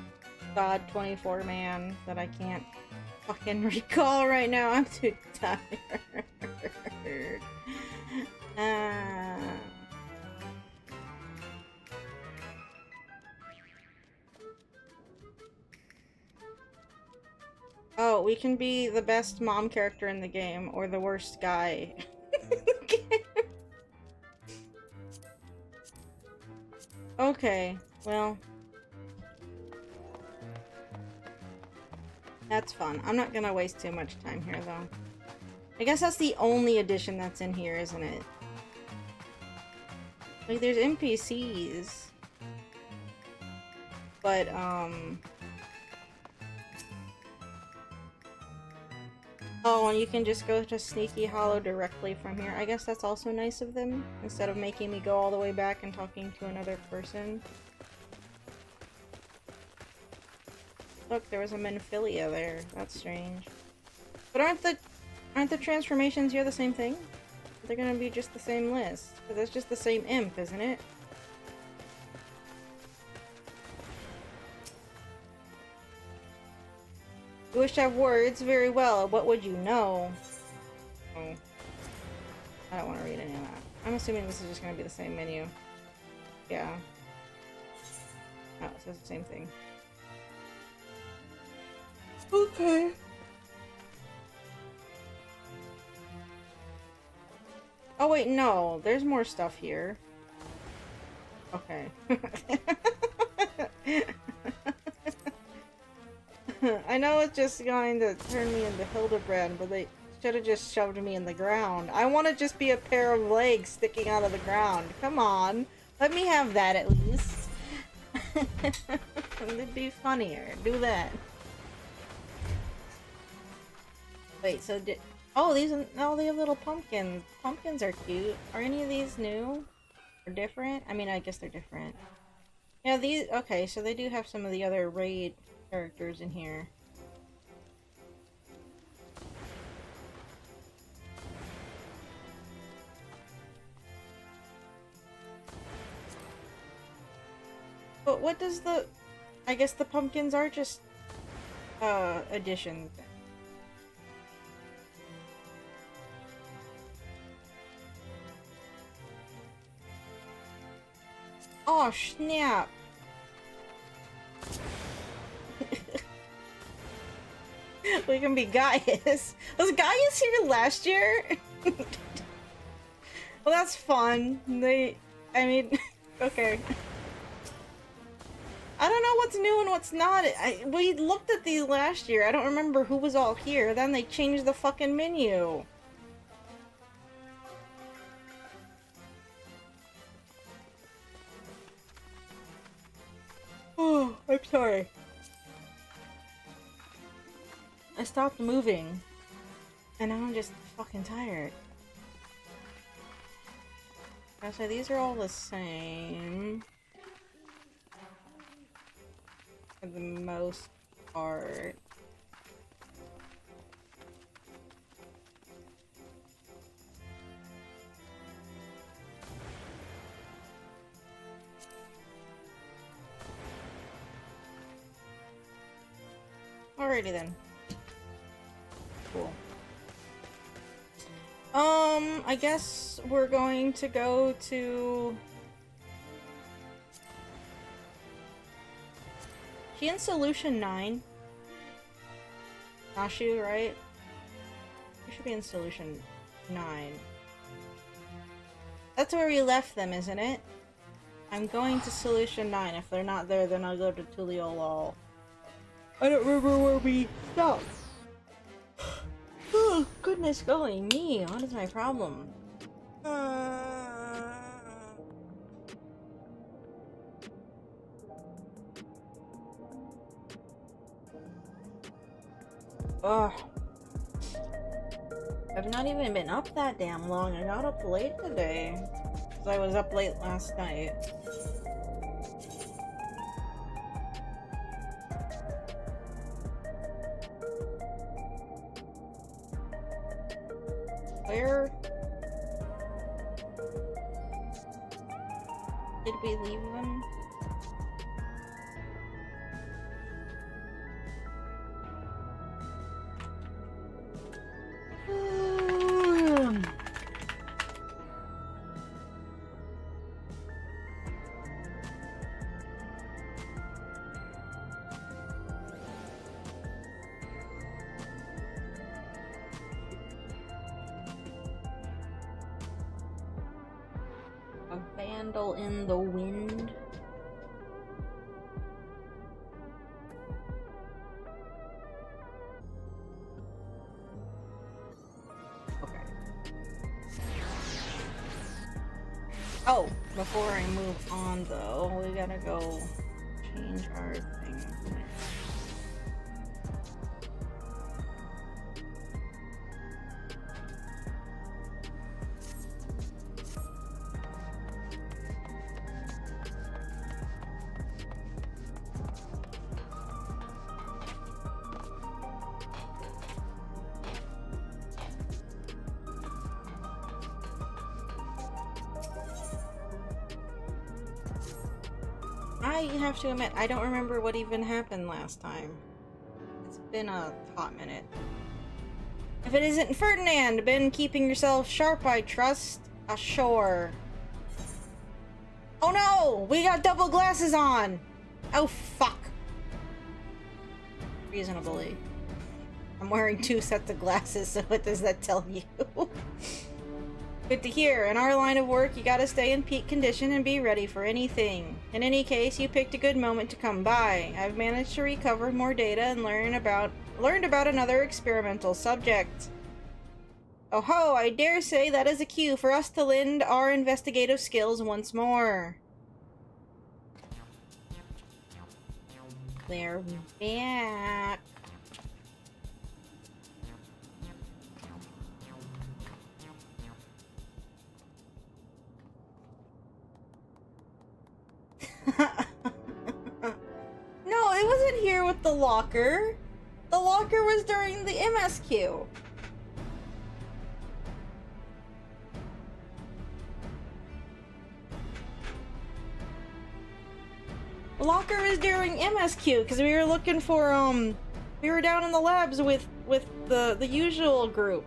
God 24 man that I can't fucking recall right now. I'm too tired. Oh, we can be the best mom character in the game or the worst guy. Okay, well, that's fun. I'm not gonna waste too much time here, though. I guess that's the only addition that's in here, isn't it? Like, there's NPCs. But, oh, and you can just go to Sneaky Hollow directly from here. I guess that's also nice of them, instead of making me go all the way back and talking to another person. Look, there was a Menphilia there. That's strange. But aren't the transformations here the same thing? They're gonna be just the same list. Because that's just the same imp, isn't it? You wish to have words? Very well. What would you know? Oh. I don't want to read any of that. I'm assuming this is just going to be the same menu. Yeah. Oh, it says the same thing. Okay. Oh wait, no. There's more stuff here. Okay. I know it's just going to turn me into Hildebrand, but they should have just shoved me in the ground. I want to just be a pair of legs sticking out of the ground. Come on. Let me have that at least. It'd be funnier. Do that. Wait, so did... Oh, these are... Oh, they have little pumpkins. Pumpkins are cute. Are any of these new? Or different? I mean, I guess they're different. Yeah, these... Okay, so they do have some of the other raid characters in here. But what does the... I guess the pumpkins are just... additions. Oh, snap! We can be Gaius. Was Gaius here last year? Well, that's fun. I mean, okay. I don't know what's new and what's not. We looked at these last year. I don't remember who was all here. Then they changed the fucking menu. Oh, I'm sorry. I stopped moving. And now I'm just fucking tired. So these are all the same. For the most part. Alrighty then. Cool. I guess we're going to go to... She in Solution 9? Nashu, right? We should be in Solution 9. That's where we left them, isn't it? I'm going to Solution 9. If they're not there, then I'll go to Tuliolol. I don't remember where we stopped. Oh, goodness golly me. What is my problem? Ugh. I've not even been up that damn long. I got up late today. Because I was up late last night. Where did we leave them? A vandal in the wind. Okay. Oh, before I move on though, we gotta go change our thing. I have to admit, I don't remember what even happened last time. It's been a hot minute. If it isn't Ferdinand, been keeping yourself sharp, I trust. Ashore. Oh no! We got double glasses on! Oh fuck. Reasonably. I'm wearing 2 sets of glasses, so what does that tell you? Good to hear. In our line of work, you gotta stay in peak condition and be ready for anything. In any case, you picked a good moment to come by. I've managed to recover more data and learned about another experimental subject. Oh ho, I dare say that is a cue for us to lend our investigative skills once more. They're back. No, it wasn't here with the locker. The locker was during the MSQ. The locker was during MSQ because we were looking for we were down in the labs with the usual group.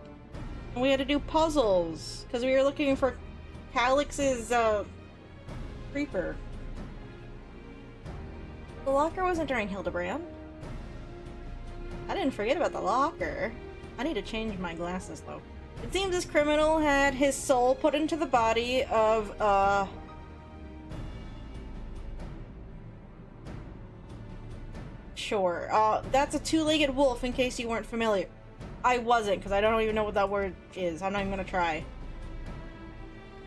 And we had to do puzzles because we were looking for Calix's creeper. The locker wasn't during Hildebrand. I didn't forget about the locker. I need to change my glasses though. It seems this criminal had his soul put into the body of Sure. That's a 2-legged wolf in case you weren't familiar. I wasn't, because I don't even know what that word is. I'm not even gonna try.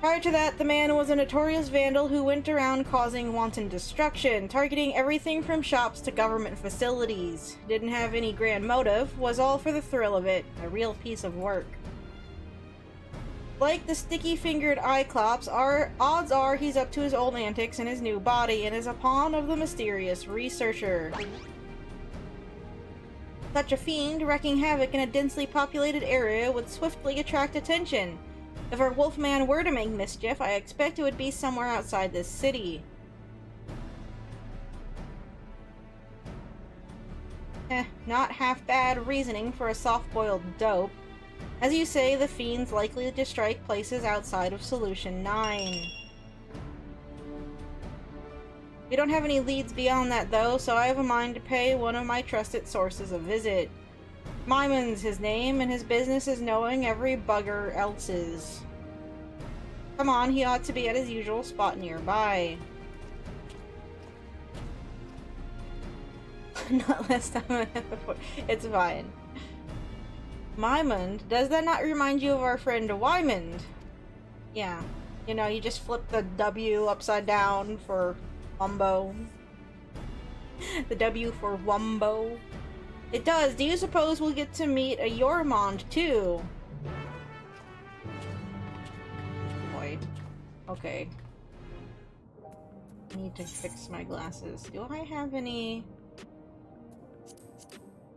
Prior to that, the man was a notorious vandal who went around causing wanton destruction, targeting everything from shops to government facilities. Didn't have any grand motive, was all for the thrill of it. A real piece of work. Like the sticky-fingered Cyclops, odds are he's up to his old antics in his new body and is a pawn of the mysterious researcher. Such a fiend wreaking havoc in a densely populated area would swiftly attract attention. If our wolfman were to make mischief, I expect it would be somewhere outside this city. Not half bad reasoning for a soft-boiled dope. As you say, the fiend's likely to strike places outside of Solution 9. We don't have any leads beyond that, though, so I have a mind to pay one of my trusted sources a visit. Mymon's his name, and his business is knowing every bugger else's. Come on, he ought to be at his usual spot nearby. Not last time. It's fine. Mymond? Does that not remind you of our friend Wymond? Yeah. You know, you just flip the W upside down for Wumbo. The W for Wumbo. It does. Do you suppose we'll get to meet a Yormond too? Boy. Okay. I need to fix my glasses. Do I have any?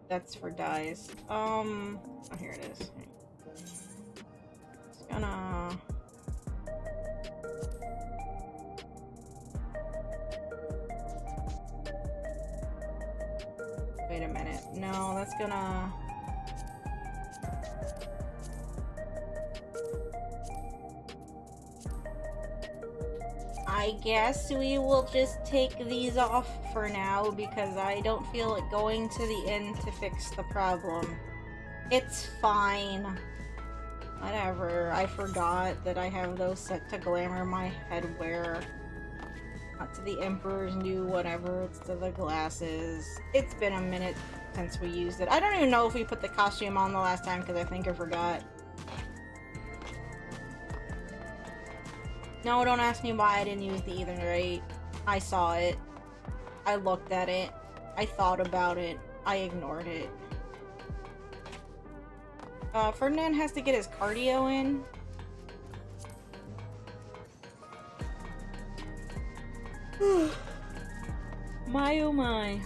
That's for dyes. Oh, here it is. Just gonna... Wait a minute. No, that's gonna... I guess we will just take these off for now because I don't feel like going to the inn to fix the problem. It's fine. Whatever. I forgot that I have those set to glamour my headwear. Not to the Emperor's new whatever, it's to the glasses. It's been a minute since we used it. I don't even know if we put the costume on the last time because I think I forgot. No, don't ask me why I didn't use the Etherite. I saw it. I looked at it. I thought about it. I ignored it. Ferdinand has to get his cardio in. My oh my.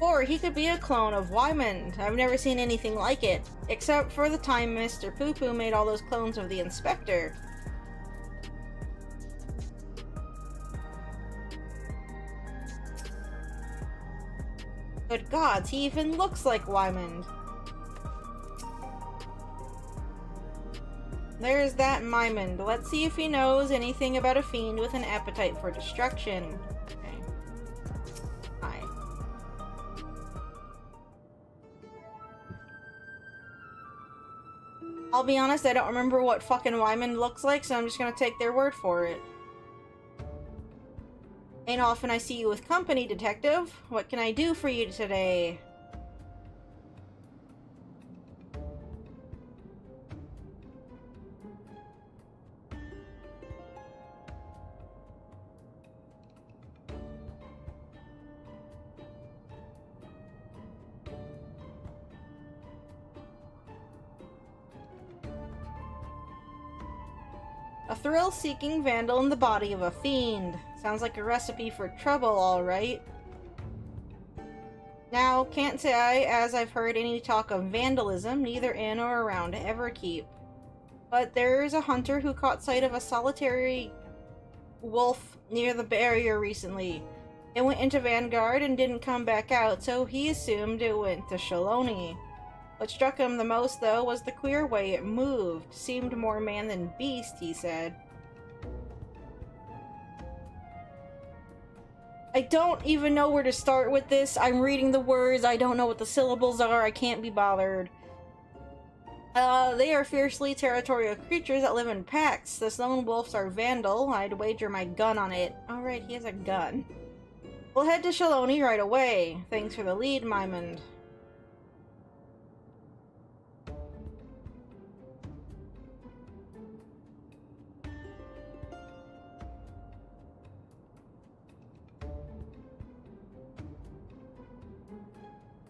Or he could be a clone of Wymond. I've never seen anything like it. Except for the time Mr. Poo-Poo made all those clones of the Inspector. Good gods, he even looks like Wymond. There's that Mymond. Let's see if he knows anything about a fiend with an appetite for destruction. Okay. Hi. I'll be honest, I don't remember what fucking Wymond looks like, so I'm just gonna take their word for it. Ain't often I see you with company, detective. What can I do for you today? A thrill-seeking vandal in the body of a fiend. Sounds like a recipe for trouble, alright. Now, can't say as I've heard any talk of vandalism, neither in or around Everkeep. But there's a hunter who caught sight of a solitary wolf near the barrier recently. It went into Vanguard and didn't come back out, so he assumed it went to Shaloni. What struck him the most, though, was the queer way it moved. Seemed more man than beast, he said. I don't even know where to start with this. I'm reading the words. I don't know what the syllables are. I can't be bothered. They are fiercely territorial creatures that live in packs. The lone wolves are vandal. I'd wager my gun on it. Alright, he has a gun. We'll head to Shaloni right away. Thanks for the lead, Mymond.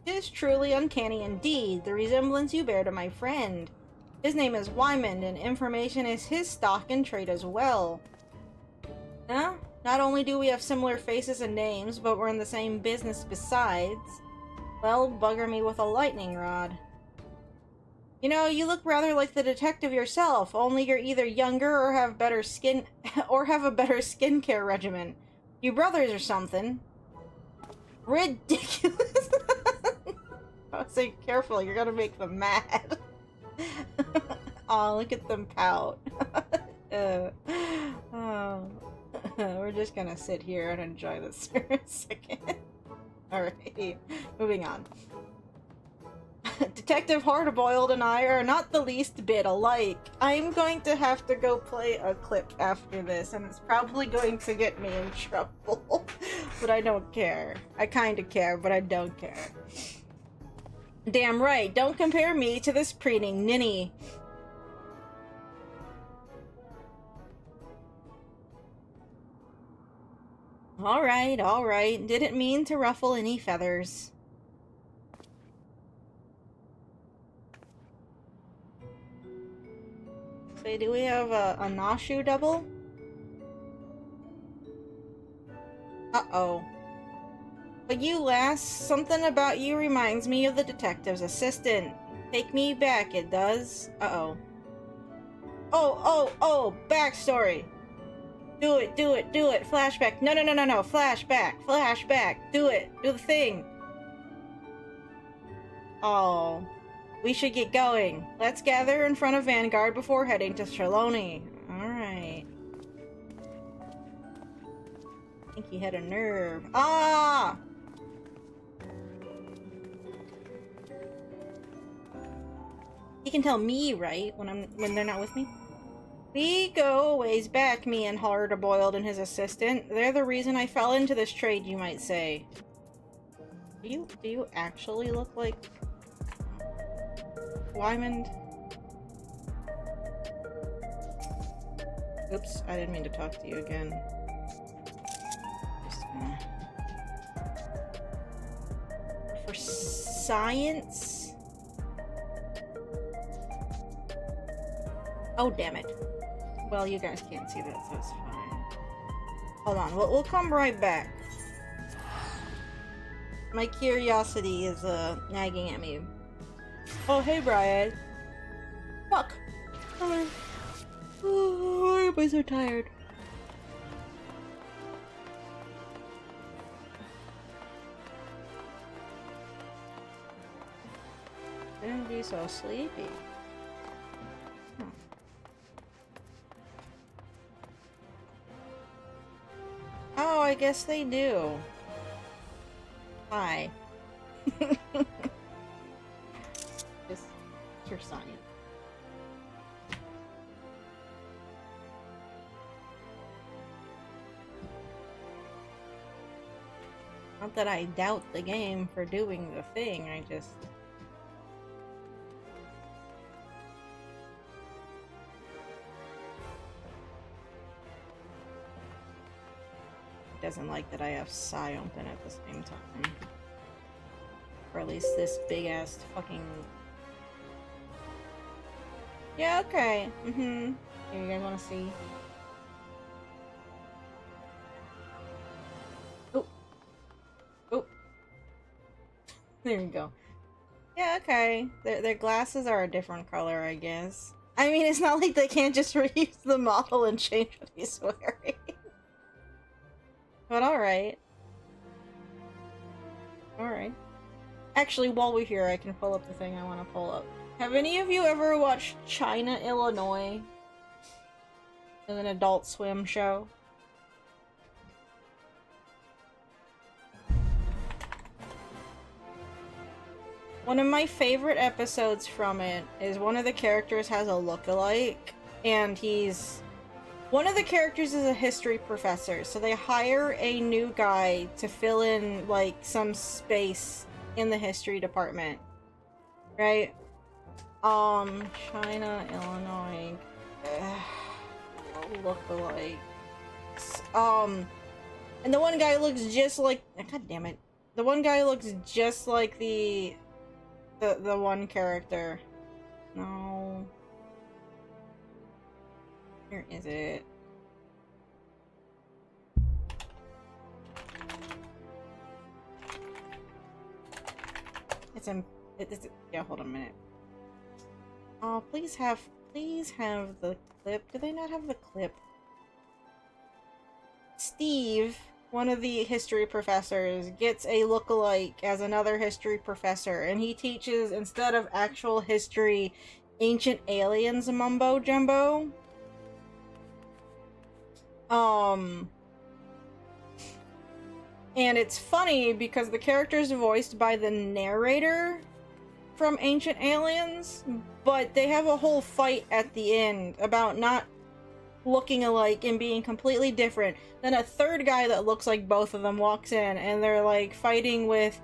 It is truly uncanny indeed, the resemblance you bear to my friend. His name is Wymond, and information is his stock and trade as well. Huh? Not only do we have similar faces and names, but we're in the same business besides. Well, bugger me with a lightning rod. You know, you look rather like the detective yourself, only you're either younger or have better skin or have a better skincare regimen. You brothers or something. Ridiculous. I was saying, careful, you're gonna make them mad. Aw, look at them pout. We're just gonna sit here and enjoy this for a second. Alrighty, moving on. Detective Hardboiled and I are not the least bit alike. I'm going to have to go play a clip after this, and it's probably going to get me in trouble. but I don't care. I kinda care, but I don't care. Damn right, don't compare me to this preening ninny. Alright. Didn't mean to ruffle any feathers. So do we have a Nashu double? Uh-oh. But you lass, something about you reminds me of the detective's assistant. Take me back, it does. Uh-oh. Oh, backstory. Do it. Flashback. No. Flashback. Do it. Do the thing. Oh. We should get going. Let's gather in front of Vanguard before heading to Trelawney. Alright. I think he had a nerve. Ah! He can tell me, right? When they're not with me? We go a ways back, me and Hard-Boiled and his assistant. They're the reason I fell into this trade, you might say. Do you actually look like Wymond? Oops, I didn't mean to talk to you again. Just gonna... For science? Oh, damn it. Well, you guys can't see that, so it's fine. Hold on, we'll come right back. My curiosity is, nagging at me. Oh, hey, Brian. Fuck. Oh, why am I so tired? Don't be so sleepy. Oh, I guess they do. Hi. Just your science. Not that I doubt the game for doing the thing, I just... doesn't like that I have Psy open at the same time. Or at least this big ass fucking... Yeah, okay. Here, you guys wanna see? Oh. There you go. Yeah, okay. Their glasses are a different color, I guess. I mean, it's not like they can't just reuse the model and change what he's wearing. But alright. Alright. Actually, while we're here, I can pull up the thing I want to pull up. Have any of you ever watched China, Illinois? As an Adult Swim show? One of my favorite episodes from it is one of the characters has a look-alike, and he's... One of the characters is a history professor, so they hire a new guy to fill in, like, some space in the history department. Right? China, Illinois... look-alike... And the one guy looks just like... God damn it. The one guy looks just like the one character. No... Where is it? Yeah, hold on a minute. Oh, please have the clip. Do they not have the clip? Steve, one of the history professors, gets a look-alike as another history professor, and he teaches, instead of actual history, ancient aliens mumbo-jumbo. And it's funny because the character's voiced by the narrator from Ancient Aliens, but they have a whole fight at the end about not looking alike and being completely different. Then a third guy that looks like both of them walks in, and they're like fighting with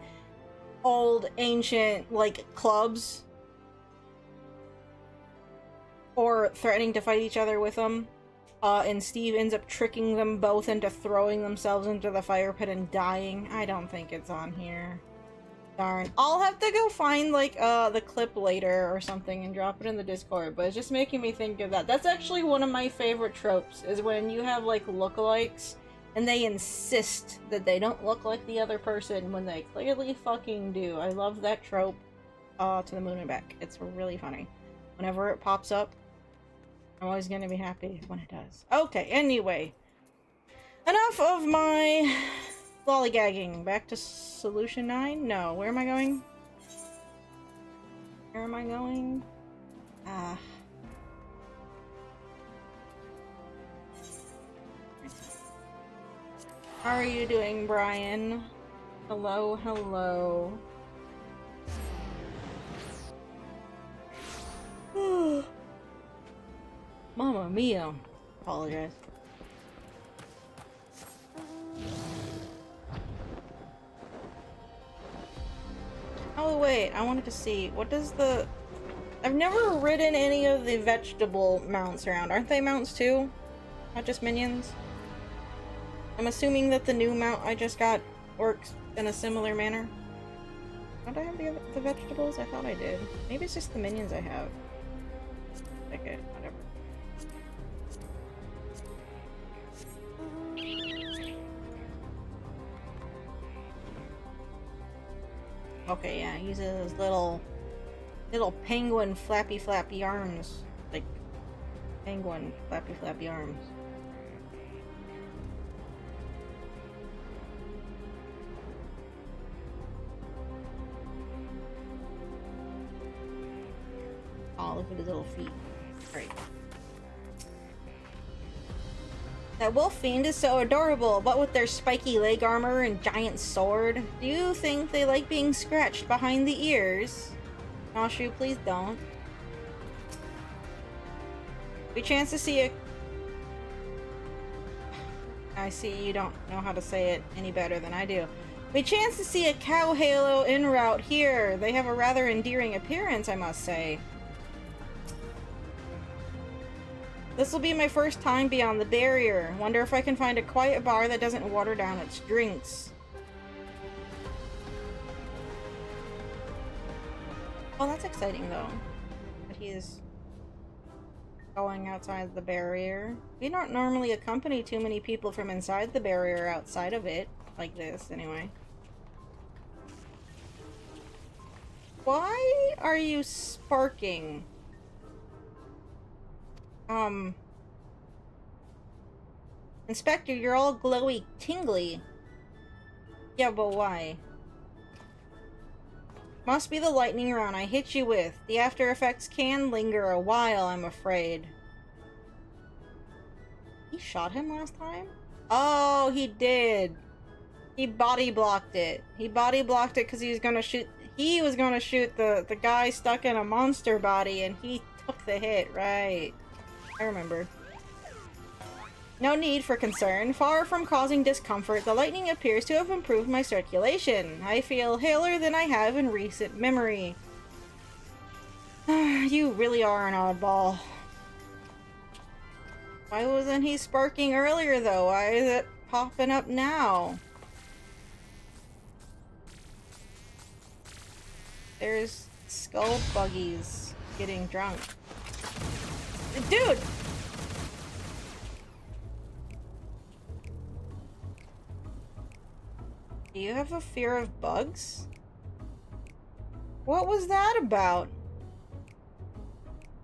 old ancient like clubs, or threatening to fight each other with them. And Steve ends up tricking them both into throwing themselves into the fire pit and dying. I don't think it's on here. Darn. I'll have to go find, like, the clip later or something and drop it in the Discord, but it's just making me think of that. That's actually one of my favorite tropes, is when you have, like, lookalikes, and they insist that they don't look like the other person when they clearly fucking do. I love that trope, to the moon and back. It's really funny. Whenever it pops up, I'm always gonna be happy when it does. Okay, anyway. Enough of my lollygagging. Back to solution 9? No, where am I going? Where am I going? How are you doing, Brian? Hello, hello. Mamma mia. Apologize. Oh wait, I wanted to see, what does the... I've never ridden any of the vegetable mounts around. Aren't they mounts too? Not just minions? I'm assuming that the new mount I just got works in a similar manner. Don't I have the vegetables? I thought I did. Maybe it's just the minions I have. Okay, whatever. Okay, yeah, he uses little penguin flappy arms. Like, penguin flappy arms. Oh, look at his little feet. Great. That wolf fiend is so adorable, but with their spiky leg armor and giant sword, do you think they like being scratched behind the ears? Noshu, please don't. We chance to see a... I see you don't know how to say it any better than I do. We chance to see a cow halo en route here. They have a rather endearing appearance, I must say. This will be my first time beyond the barrier. Wonder if I can find a quiet bar that doesn't water down its drinks. Oh, that's exciting though. That he is going outside the barrier. We don't normally accompany too many people from inside the barrier outside of it. Like this, anyway. Why are you sparking? Inspector, you're all glowy tingly. Yeah, but why? Must be the lightning round I hit you with. The after effects can linger a while, I'm afraid. He shot him last time? Oh, he did. He body blocked it. He body blocked it because he was gonna shoot... He was gonna shoot the guy stuck in a monster body, and he took the hit, right. I remember. No need for concern. Far from causing discomfort, the lightning appears to have improved my circulation. I feel haler than I have in recent memory. You really are an oddball. Why wasn't he sparking earlier, though? Why is it popping up now? There's skull buggies getting drunk. Dude! Do you have a fear of bugs? What was that about?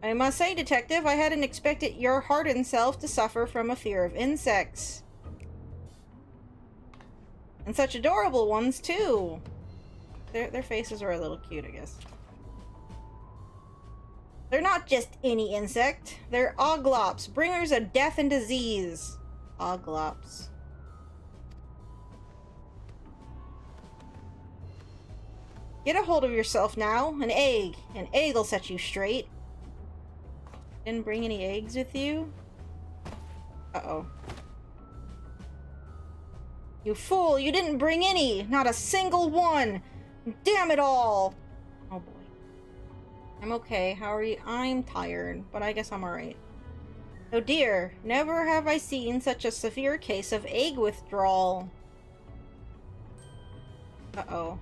I must say, Detective, I hadn't expected your hardened self to suffer from a fear of insects. And such adorable ones, too. Their faces are a little cute, I guess. They're not just any insect. They're oglops, bringers of death and disease. Oglops. Get a hold of yourself now. An egg. An egg will set you straight. Didn't bring any eggs with you? Uh-oh. You fool! You didn't bring any! Not a single one! Damn it all! Oh boy. I'm okay. How are you? I'm tired, but I guess I'm alright. Oh dear. Never have I seen such a severe case of egg withdrawal. Uh-oh.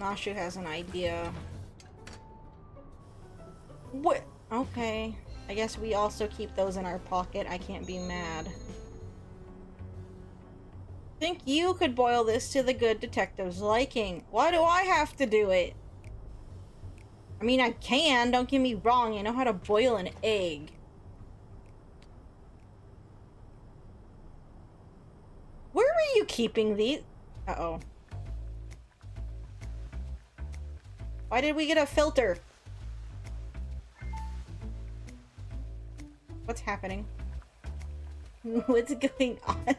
Nashu has an idea. What? Okay. I guess we also keep those in our pocket. I can't be mad. Think you could boil this to the good detective's liking. Why do I have to do it? I mean, I can. Don't get me wrong. I know how to boil an egg. Where were you keeping these? Uh-oh. Why did we get a filter? What's happening? What's going on?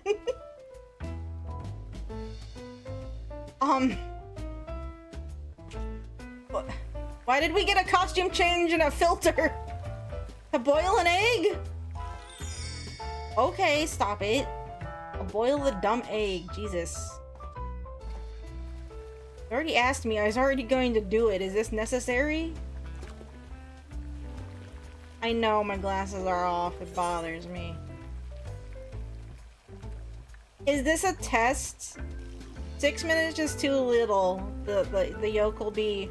Why did we get a costume change and a filter? To boil an egg? Okay, stop it. I'll boil the dumb egg. Jesus. You already asked me. I was already going to do it. Is this necessary? I know my glasses are off. It bothers me. Is this a test? 6 minutes is too little. The yolk will be...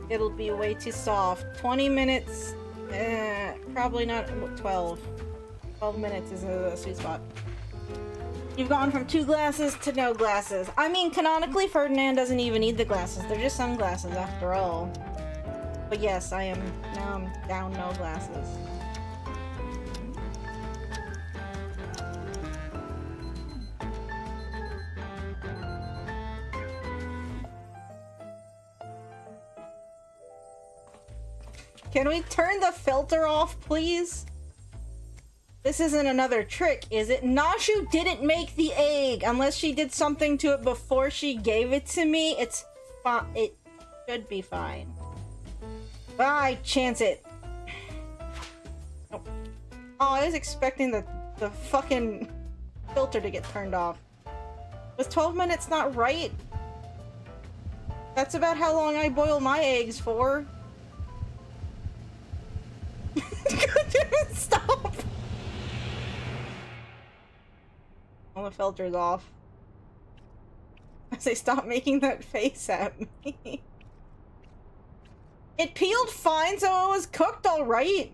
It'll be way too soft. 20 minutes... probably not... 12. 12 minutes is a sweet spot. You've gone from 2 glasses to no glasses. I mean, canonically, Ferdinand doesn't even need the glasses. They're just sunglasses after all. But yes, I am... Now I'm down no glasses. Can we turn the filter off, please? This isn't another trick, is it? Nashu didn't make the egg! Unless she did something to it before she gave it to me, it's fine. It should be fine. I chance it. Oh, I was expecting the fucking filter to get turned off. Was 12 minutes not right? That's about how long I boil my eggs for. Stop! Well, the filter's off. I say stop making that face at me. It peeled fine, so it was cooked alright.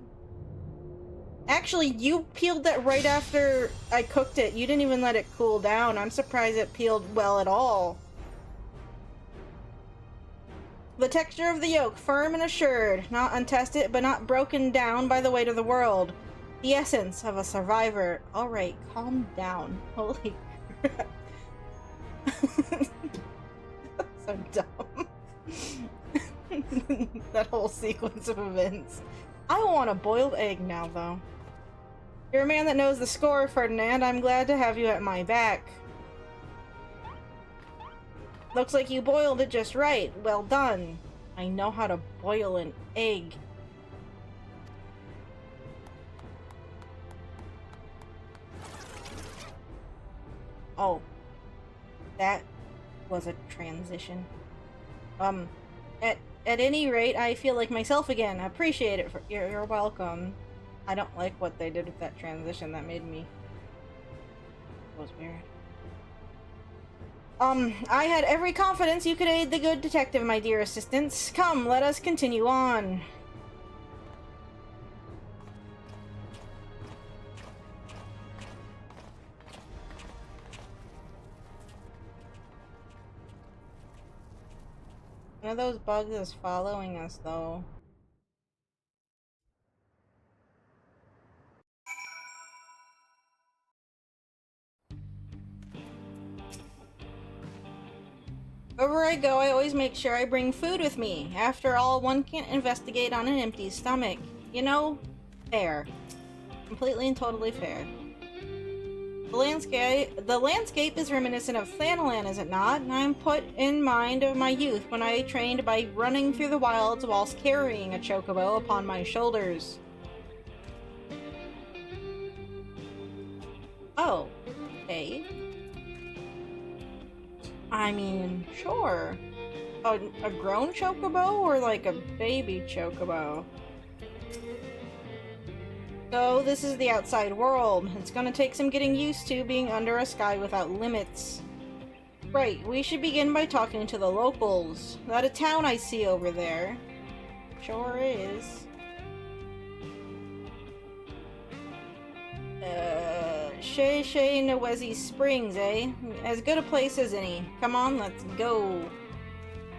Actually, you peeled that right after I cooked it. You didn't even let it cool down. I'm surprised it peeled well at all. The texture of the yolk, firm and assured, not untested, but not broken down by the weight of the world. The essence of a survivor. Alright, calm down. Holy crap. So dumb. That whole sequence of events. I want a boiled egg now, though. You're a man that knows the score, Ferdinand. I'm glad to have you at my back. Looks like you boiled it just right. Well done. I know how to boil an egg. Oh. That was a transition. At any rate, I feel like myself again. I appreciate it. You're welcome. I don't like what they did with that transition. That made me... It was weird. I had every confidence you could aid the good detective, my dear assistants. Come, let us continue on. One of those bugs is following us, though. Wherever I go, I always make sure I bring food with me. After all, one can't investigate on an empty stomach. You know, fair. Completely and totally fair. The landscape is reminiscent of Thanalan, is it not? I'm put in mind of my youth when I trained by running through the wilds whilst carrying a chocobo upon my shoulders. Oh, okay. I mean, sure. A grown chocobo or like a baby chocobo? So this is the outside world. It's gonna take some getting used to being under a sky without limits. Right, we should begin by talking to the locals. That a town I see over there. Sure is. Shea Nwezi Springs, eh? As good a place as any. Come on, let's go.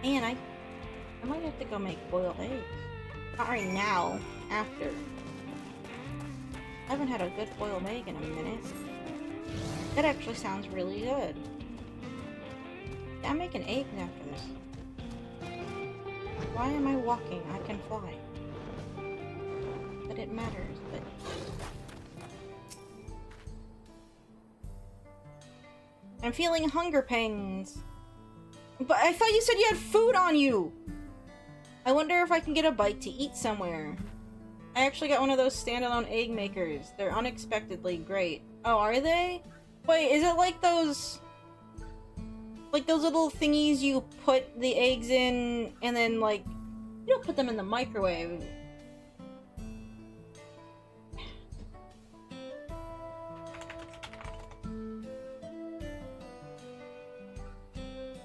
Man, I might have to go make boiled eggs. Not right now. After. I haven't had a good boiled egg in a minute. That actually sounds really good. Yeah, I'm making eggs after this. Why am I walking? I can fly. But it matters, but... I'm feeling hunger pangs. But I thought you said you had food on you! I wonder if I can get a bite to eat somewhere. I actually got one of those standalone egg makers. They're unexpectedly great. Oh, are they? Wait, is it like those... like those little thingies you put the eggs in and then, like... you don't put them in the microwave.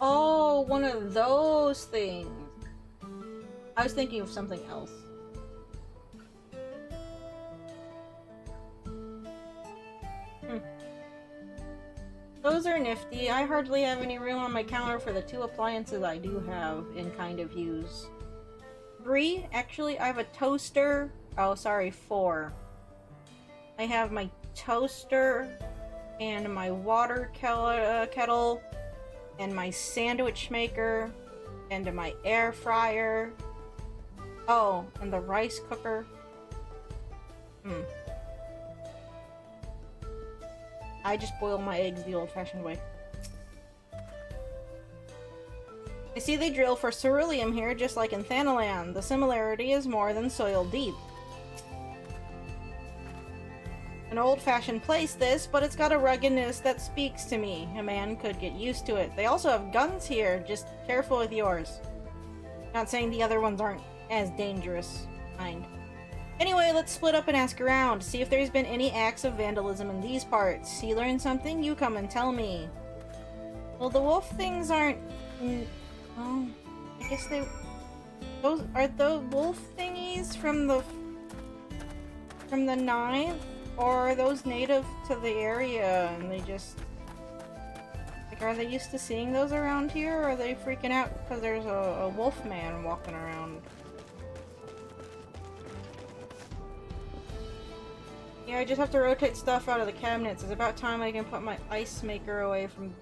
Oh, one of those things. I was thinking of something else. Those are nifty. I hardly have any room on my counter for the 2 appliances I do have in kind of use. 3? Actually, I have a toaster. Oh, sorry, 4. I have my toaster and my water kettle and my sandwich maker and my air fryer. Oh, and the rice cooker. I just boil my eggs the old-fashioned way. I see they drill for ceruleum here, just like in Thanalan. The similarity is more than soil deep. An old-fashioned place, this, but it's got a ruggedness that speaks to me. A man could get used to it. They also have guns here. Just careful with yours. Not saying the other ones aren't as dangerous. Mind. Anyway, let's split up and ask around. See if there's been any acts of vandalism in these parts. You learn something, you come and tell me. Well, the wolf things aren't... oh, I guess they... those are the wolf thingies from the 9th? Or are those native to the area and they just... like, are they used to seeing those around here? Or are they freaking out because there's a wolf man walking around? Yeah, I just have to rotate stuff out of the cabinets. It's about time I can put my ice maker away from...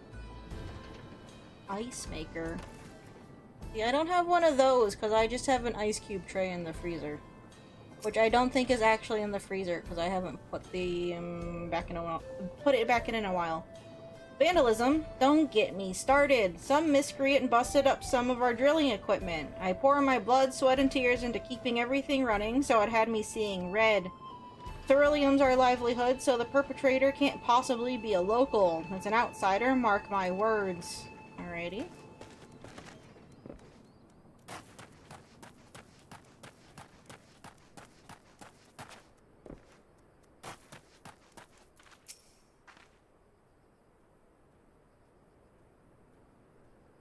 ice maker? Yeah, I don't have one of those because I just have an ice cube tray in the freezer. Which I don't think is actually in the freezer because I haven't put the back in a while. Put it back in a while. Vandalism? Don't get me started. Some miscreant busted up some of our drilling equipment. I pour my blood, sweat, and tears into keeping everything running, so it had me seeing red. Ceruleum's our livelihood, so the perpetrator can't possibly be a local. It's an outsider, mark my words. Alrighty.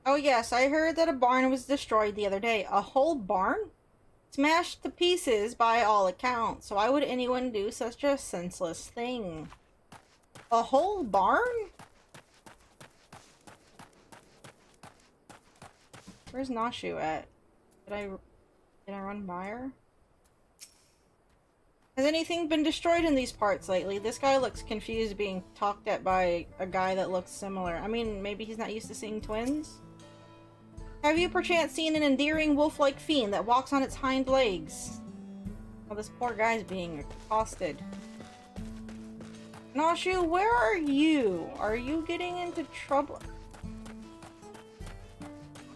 Oh yes, I heard that a barn was destroyed the other day. A whole barn? Smashed to pieces by all accounts. So why would anyone do such a senseless thing? A whole barn? Where's Nashu at? Did I run by her? Has anything been destroyed in these parts lately? This guy looks confused being talked at by a guy that looks similar. I mean, maybe he's not used to seeing twins? Have you perchance seen an endearing wolf-like fiend that walks on its hind legs? Oh, this poor guy's being accosted. Nashu, where are you? Are you getting into trouble?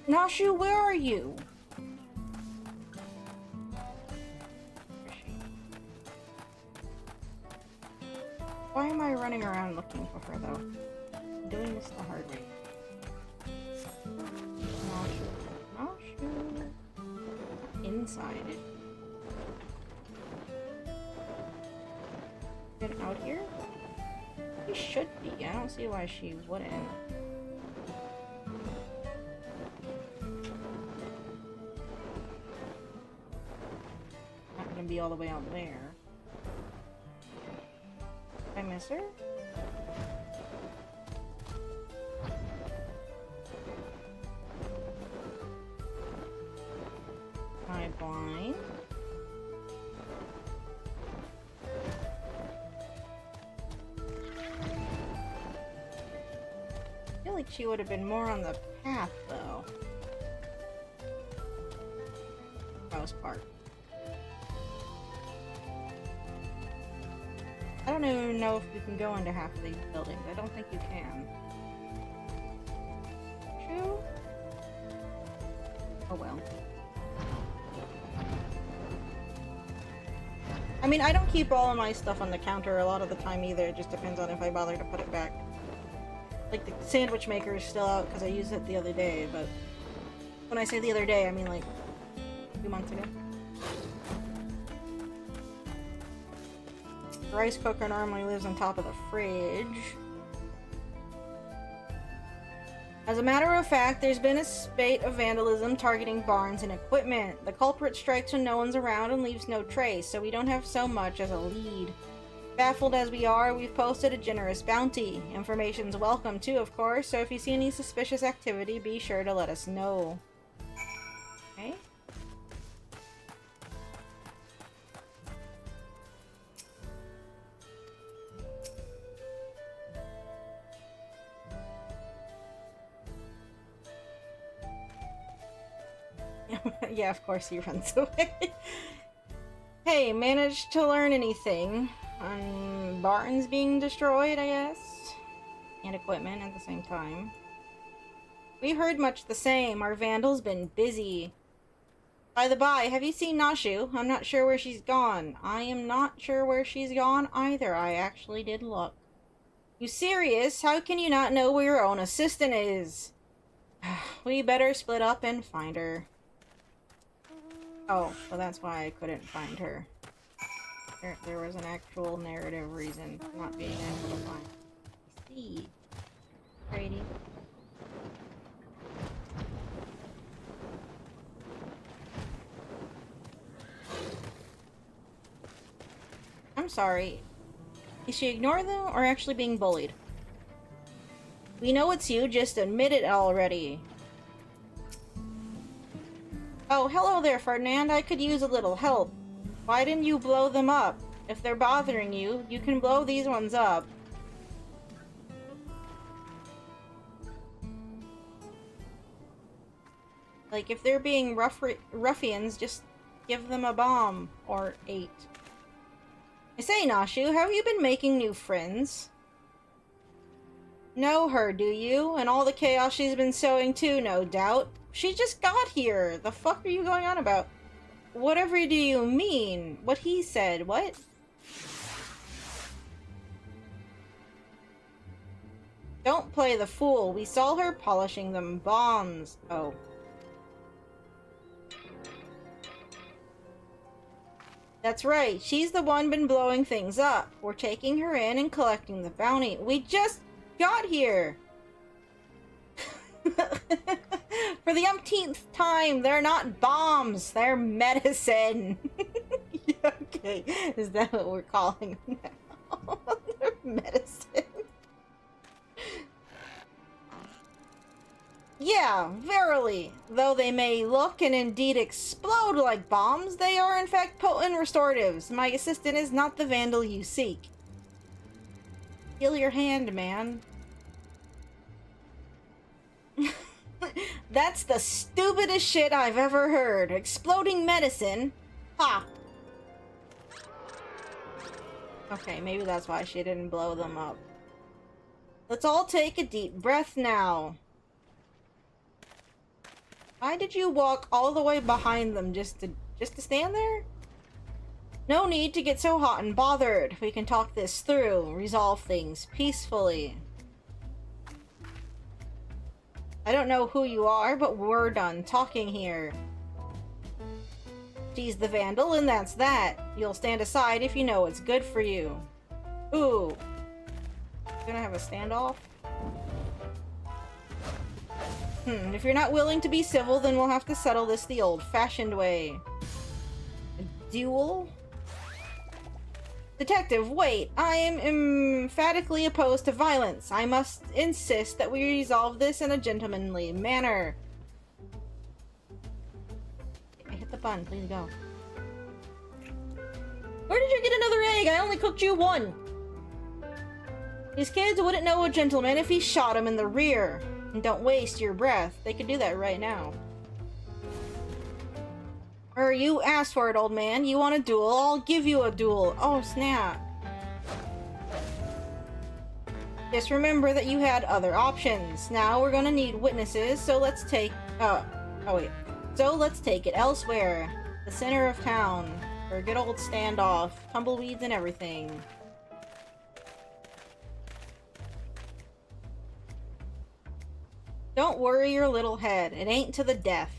Nashu, where are you? Why am I running around looking for her, though? I'm doing this the hard way. No shoe. No shoe. Inside it. Get out here? She should be. I don't see why she wouldn't. Not gonna be all the way out there. Did I miss her? Am I blind? I feel like she would have been more on the path, though. Most part. I don't even know if you can go into half of these buildings. I don't think you can. True? Oh well. I mean, I don't keep all of my stuff on the counter a lot of the time either. It just depends on if I bother to put it back. Like, the sandwich maker is still out because I used it the other day, but when I say the other day, I mean like 2 months ago. The rice cooker normally lives on top of the fridge. As a matter of fact, there's been a spate of vandalism targeting barns and equipment. The culprit strikes when no one's around and leaves no trace, so we don't have so much as a lead. Baffled as we are, we've posted a generous bounty. Information's welcome too, of course, so if you see any suspicious activity, be sure to let us know. Okay. Yeah, of course he runs away. Hey, managed to learn anything on barns being destroyed, I guess? And equipment at the same time. We heard much the same. Our vandal's been busy. By the by, have you seen Nashu? I'm not sure where she's gone. I am not sure where she's gone either. I actually did look. You serious? How can you not know where your own assistant is? We better split up and find her. Oh, well that's why I couldn't find her. There was an actual narrative reason for not being able to find her. I see. Brady. I'm sorry. Is she ignoring them or actually being bullied? We know it's you, just admit it already. Oh, hello there, Ferdinand. I could use a little help. Why didn't you blow them up? If they're bothering you, you can blow these ones up. Like, if they're being ruffians, just give them a bomb. Or 8. I say, Nashu, have you been making new friends? Know her, do you? And all the chaos she's been sowing too, no doubt. She just got here. The fuck are you going on about? Whatever do you mean? What he said, what? Don't play the fool. We saw her polishing them bombs. Oh. That's right. She's the one been blowing things up. We're taking her in and collecting the bounty. We just got here. For the umpteenth time, they're not bombs, they're medicine. Yeah, okay, is that what we're calling them now? They're medicine. Yeah, verily. Though they may look and indeed explode like bombs, they are in fact potent restoratives. My assistant is not the vandal you seek. Feel your hand, man. That's the stupidest shit I've ever heard. Exploding medicine? Ha! Okay, maybe that's why she didn't blow them up. Let's all take a deep breath now. Why did you walk all the way behind them just to stand there? No need to get so hot and bothered. We can talk this through, resolve things peacefully. I don't know who you are, but we're done talking here. She's the vandal, and that's that. You'll stand aside if you know what's good for you. Ooh. Gonna have a standoff? If you're not willing to be civil, then we'll have to settle this the old-fashioned way. A duel? Detective, wait! I am emphatically opposed to violence. I must insist that we resolve this in a gentlemanly manner. Hit the button, please go. Where did you get another egg? I only cooked you one! These kids wouldn't know a gentleman if he shot him in the rear. And don't waste your breath. They could do that right now. You asked for it, old man. You want a duel? I'll give you a duel. Oh, snap. Just remember that you had other options. Now we're gonna need witnesses, so let's take... So let's take it elsewhere. The center of town. For a good old standoff. Tumbleweeds and everything. Don't worry your little head. It ain't to the death.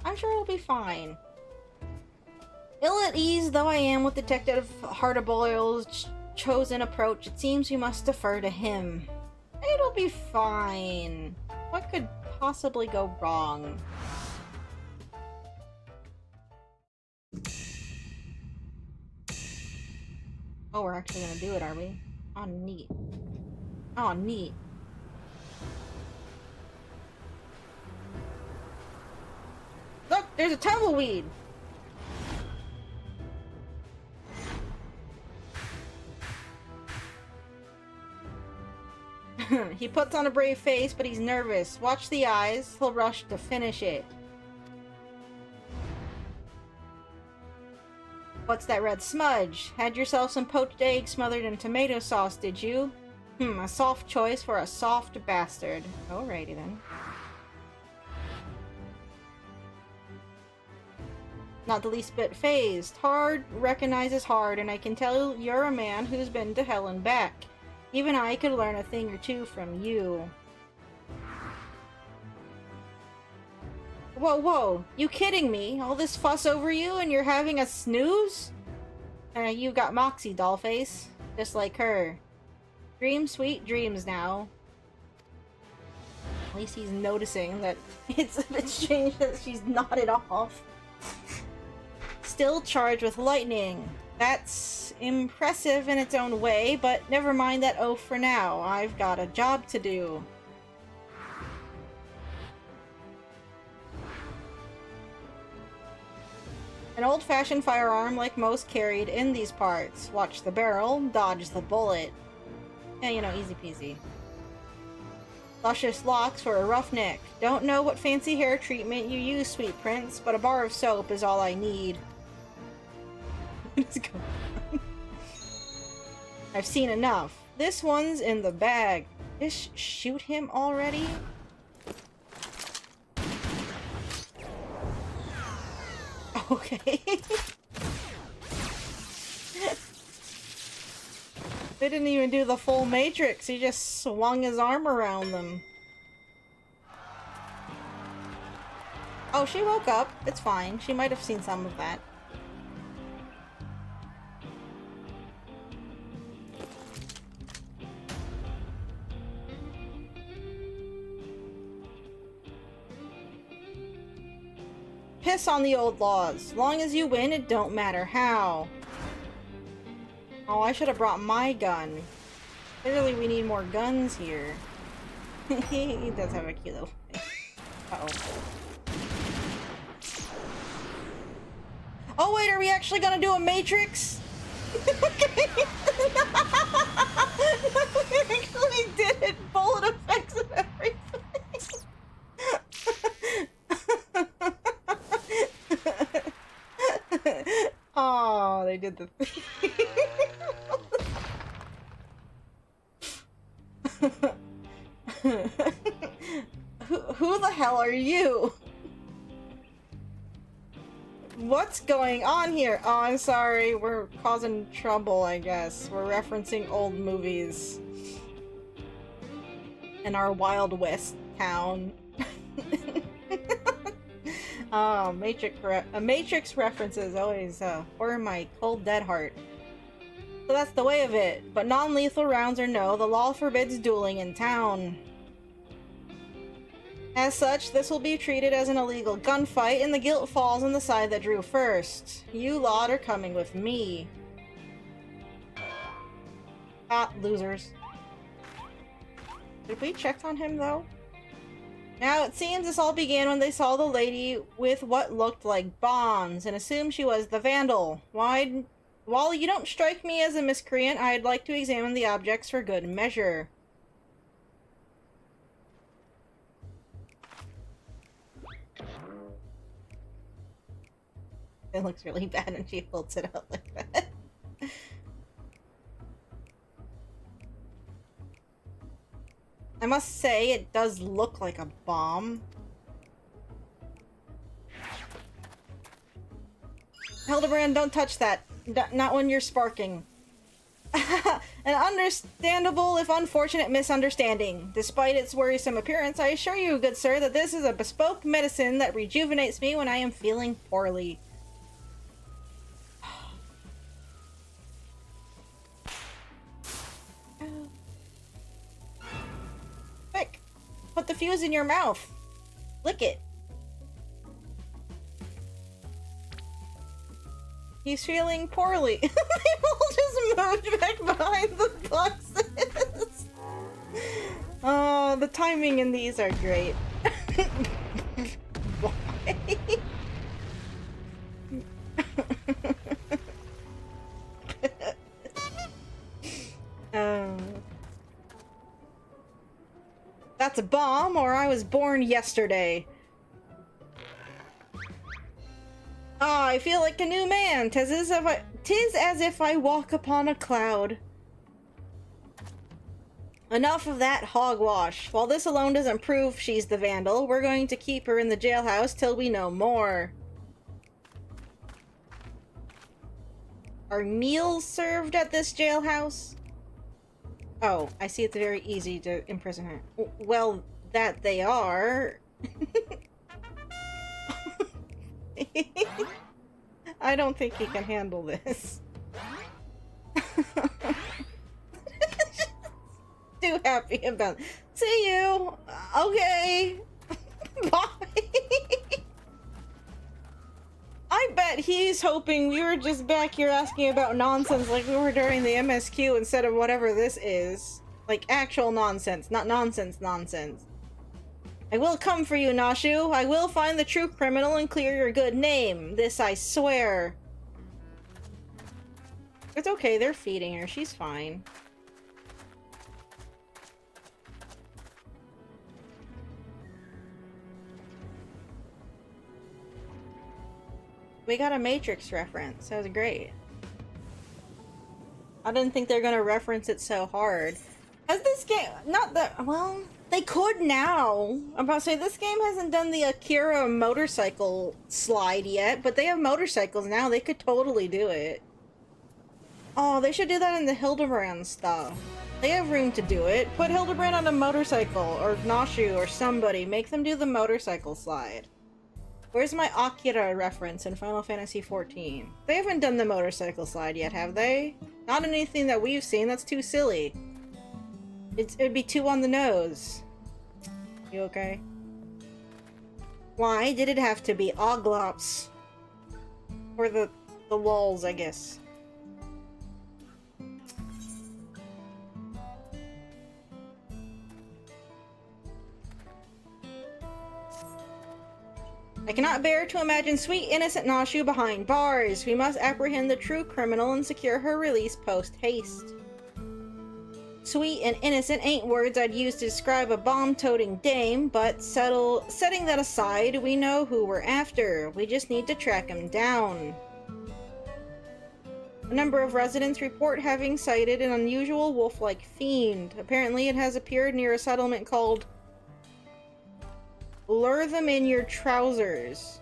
I'm sure it'll be fine. Ill at ease though I am with Detective Hardaboyle's chosen approach, it seems we must defer to him. It'll be fine. What could possibly go wrong? Oh, we're actually gonna do it, are we? Oh, neat. Oh, neat. Look, there's a tumbleweed! He puts on a brave face, but he's nervous. Watch the eyes. He'll rush to finish it. What's that red smudge? Had yourself some poached eggs smothered in tomato sauce, did you? A soft choice for a soft bastard. Alrighty then. Not the least bit phased. Hard recognizes hard, and I can tell you're a man who's been to hell and back. Even I could learn a thing or two from you. Whoa, whoa. You kidding me? All this fuss over you and you're having a snooze? You got Moxie, dollface. Just like her. Dream sweet dreams now. At least he's noticing that it's a bit strange that she's nodded off. Still charged with lightning. That's impressive in its own way, but never mind that oaf for now. I've got a job to do. An old-fashioned firearm like most carried in these parts. Watch the barrel, dodge the bullet. Yeah, you know, easy peasy. Luscious locks for a roughneck. Don't know what fancy hair treatment you use, sweet prince, but a bar of soap is all I need. Let's go. I've seen enough. This one's in the bag. Just shoot him already? Okay. They didn't even do the full Matrix. He just swung his arm around them. Oh, she woke up. It's fine. She might have seen some of that. Piss on the old laws. Long as you win, it don't matter how. Oh, I should have brought my gun. Clearly we need more guns here. He does have a cute little face. Uh-oh. Oh wait, are we actually gonna do a Matrix? Okay. We actually did it! Bullet effects and everything! Oh, they did the thing. Who the hell are you? What's going on here? Oh, I'm sorry. We're causing trouble, I guess. We're referencing old movies. In our Wild West town. Oh, Matrix references always warm my cold dead heart. So that's the way of it. But non-lethal rounds or no, the law forbids dueling in town. As such, this will be treated as an illegal gunfight, and the guilt falls on the side that drew first. You lot are coming with me. Ah, losers. Did we check on him, though? Now, it seems this all began when they saw the lady with what looked like bombs, and assumed she was the vandal. While you don't strike me as a miscreant, I'd like to examine the objects for good measure. It looks really bad and she holds it out like that. I must say, it does look like a bomb. Hildebrand, don't touch that. Not when you're sparking. An understandable, if unfortunate, misunderstanding. Despite its worrisome appearance, I assure you, good sir, that this is a bespoke medicine that rejuvenates me when I am feeling poorly. Quick! Put the fuse in your mouth. Lick it. He's feeling poorly. They all just moved back behind the boxes. Oh, the timing in these are great. Why? That's a bomb, or I was born yesterday. Ah, I feel like a new man. 'Tis as if I walk upon a cloud. Enough of that hogwash. While this alone doesn't prove she's the vandal, we're going to keep her in the jailhouse till we know more. Are meals served at this jailhouse? Oh, I see it's very easy to imprison her. Well, that they are. I don't think he can handle this. Too happy about it. See you! Okay! Bye! I bet he's hoping we were just back here asking about nonsense like we were during the MSQ instead of whatever this is. Like actual nonsense, not nonsense nonsense. I will come for you, Nashu. I will find the true criminal and clear your good name. This I swear. It's okay, they're feeding her. She's fine. We got a Matrix reference. That was great. I didn't think they were gonna reference it so hard. Has this game... Not that... Well... They could now. I'm about to say, this game hasn't done the Akira motorcycle slide yet, but they have motorcycles now. They could totally do it. Oh, they should do that in the Hildebrand stuff. They have room to do it. Put Hildebrand on a motorcycle, or Nashu, or somebody. Make them do the motorcycle slide. Where's my Akira reference in Final Fantasy XIV? They haven't done the motorcycle slide yet, have they? Not anything that we've seen. That's too silly. It'd be too on the nose. You okay? Why did it have to be Oglops? For the lulz, I guess. I cannot bear to imagine sweet innocent Nashu behind bars. We must apprehend the true criminal and secure her release post-haste. Sweet and innocent ain't words I'd use to describe a bomb-toting dame, but setting that aside, we know who we're after. We just need to track him down. A number of residents report having sighted an unusual wolf-like fiend. Apparently it has appeared near a settlement called Lure Them in Your Trousers.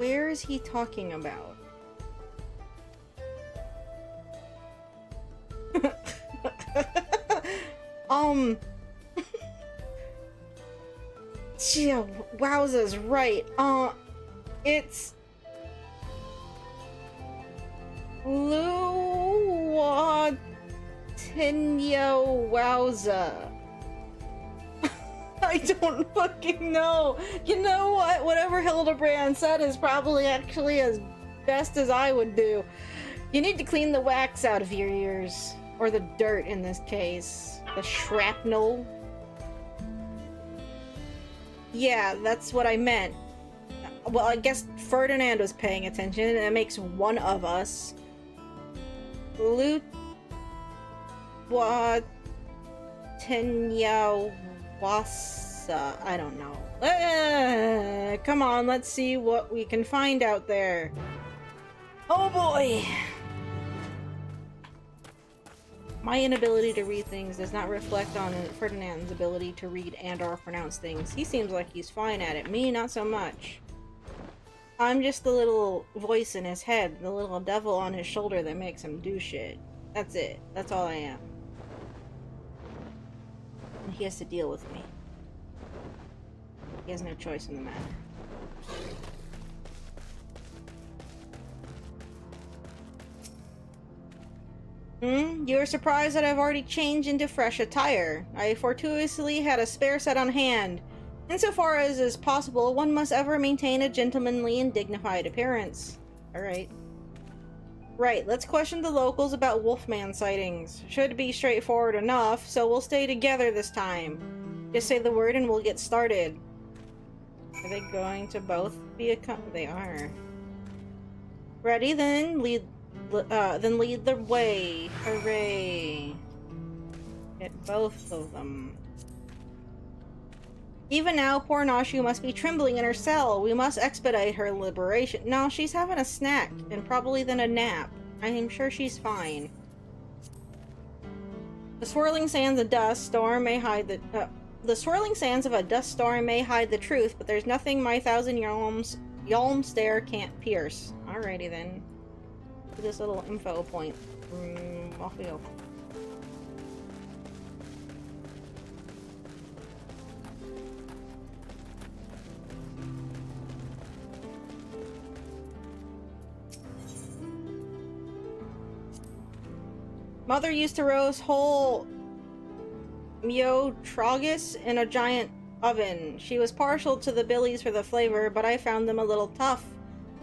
Where is he talking about? Yeah, wowza's right. It's Luatinho Wowza. I don't fucking know. You know what? Whatever Hildebrand said is probably actually as best as I would do. You need to clean the wax out of your ears. Or the dirt in this case. The shrapnel. Yeah, that's what I meant. Well, I guess Ferdinand was paying attention, and it makes one of us. Luatinho Wassa. I don't know. Come on, let's see what we can find out there. Oh boy! My inability to read things does not reflect on Ferdinand's ability to read and or pronounce things. He seems like he's fine at it. Me, not so much. I'm just the little voice in his head, the little devil on his shoulder that makes him do shit. That's it. That's all I am. And he has to deal with me. He has no choice in the matter. You are surprised that I've already changed into fresh attire. I fortuitously had a spare set on hand. Insofar as is possible, one must ever maintain a gentlemanly and dignified appearance. Alright. Right, let's question the locals about Wolfman sightings. Should be straightforward enough, so we'll stay together this time. Just say the word and we'll get started. Are they going to both be They are. Ready then? Lead the way. Hooray. Get both of them. Even now, poor Nashu must be trembling in her cell. We must expedite her liberation. No, she's having a snack, and probably then a nap. I am sure she's fine. The swirling sands of dust storm may hide the swirling sands of a dust storm may hide the truth, but there's nothing my thousand yalm stare can't pierce. Alrighty then. This little info point. Off we go. Mother used to roast whole Myotragus in a giant oven. She was partial to the billies for the flavor, but I found them a little tough.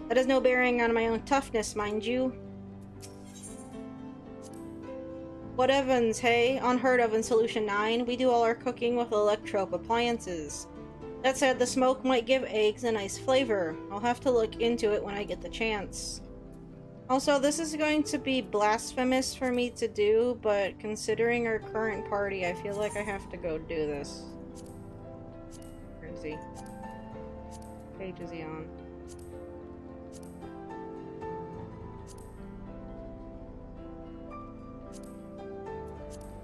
That has no bearing on my own toughness, mind you. What Evans, hey? Unheard of in Solution 9. We do all our cooking with electrope appliances. That said, the smoke might give eggs a nice flavor. I'll have to look into it when I get the chance. Also, this is going to be blasphemous for me to do, but considering our current party, I feel like I have to go do this. Where is he? What page is he on?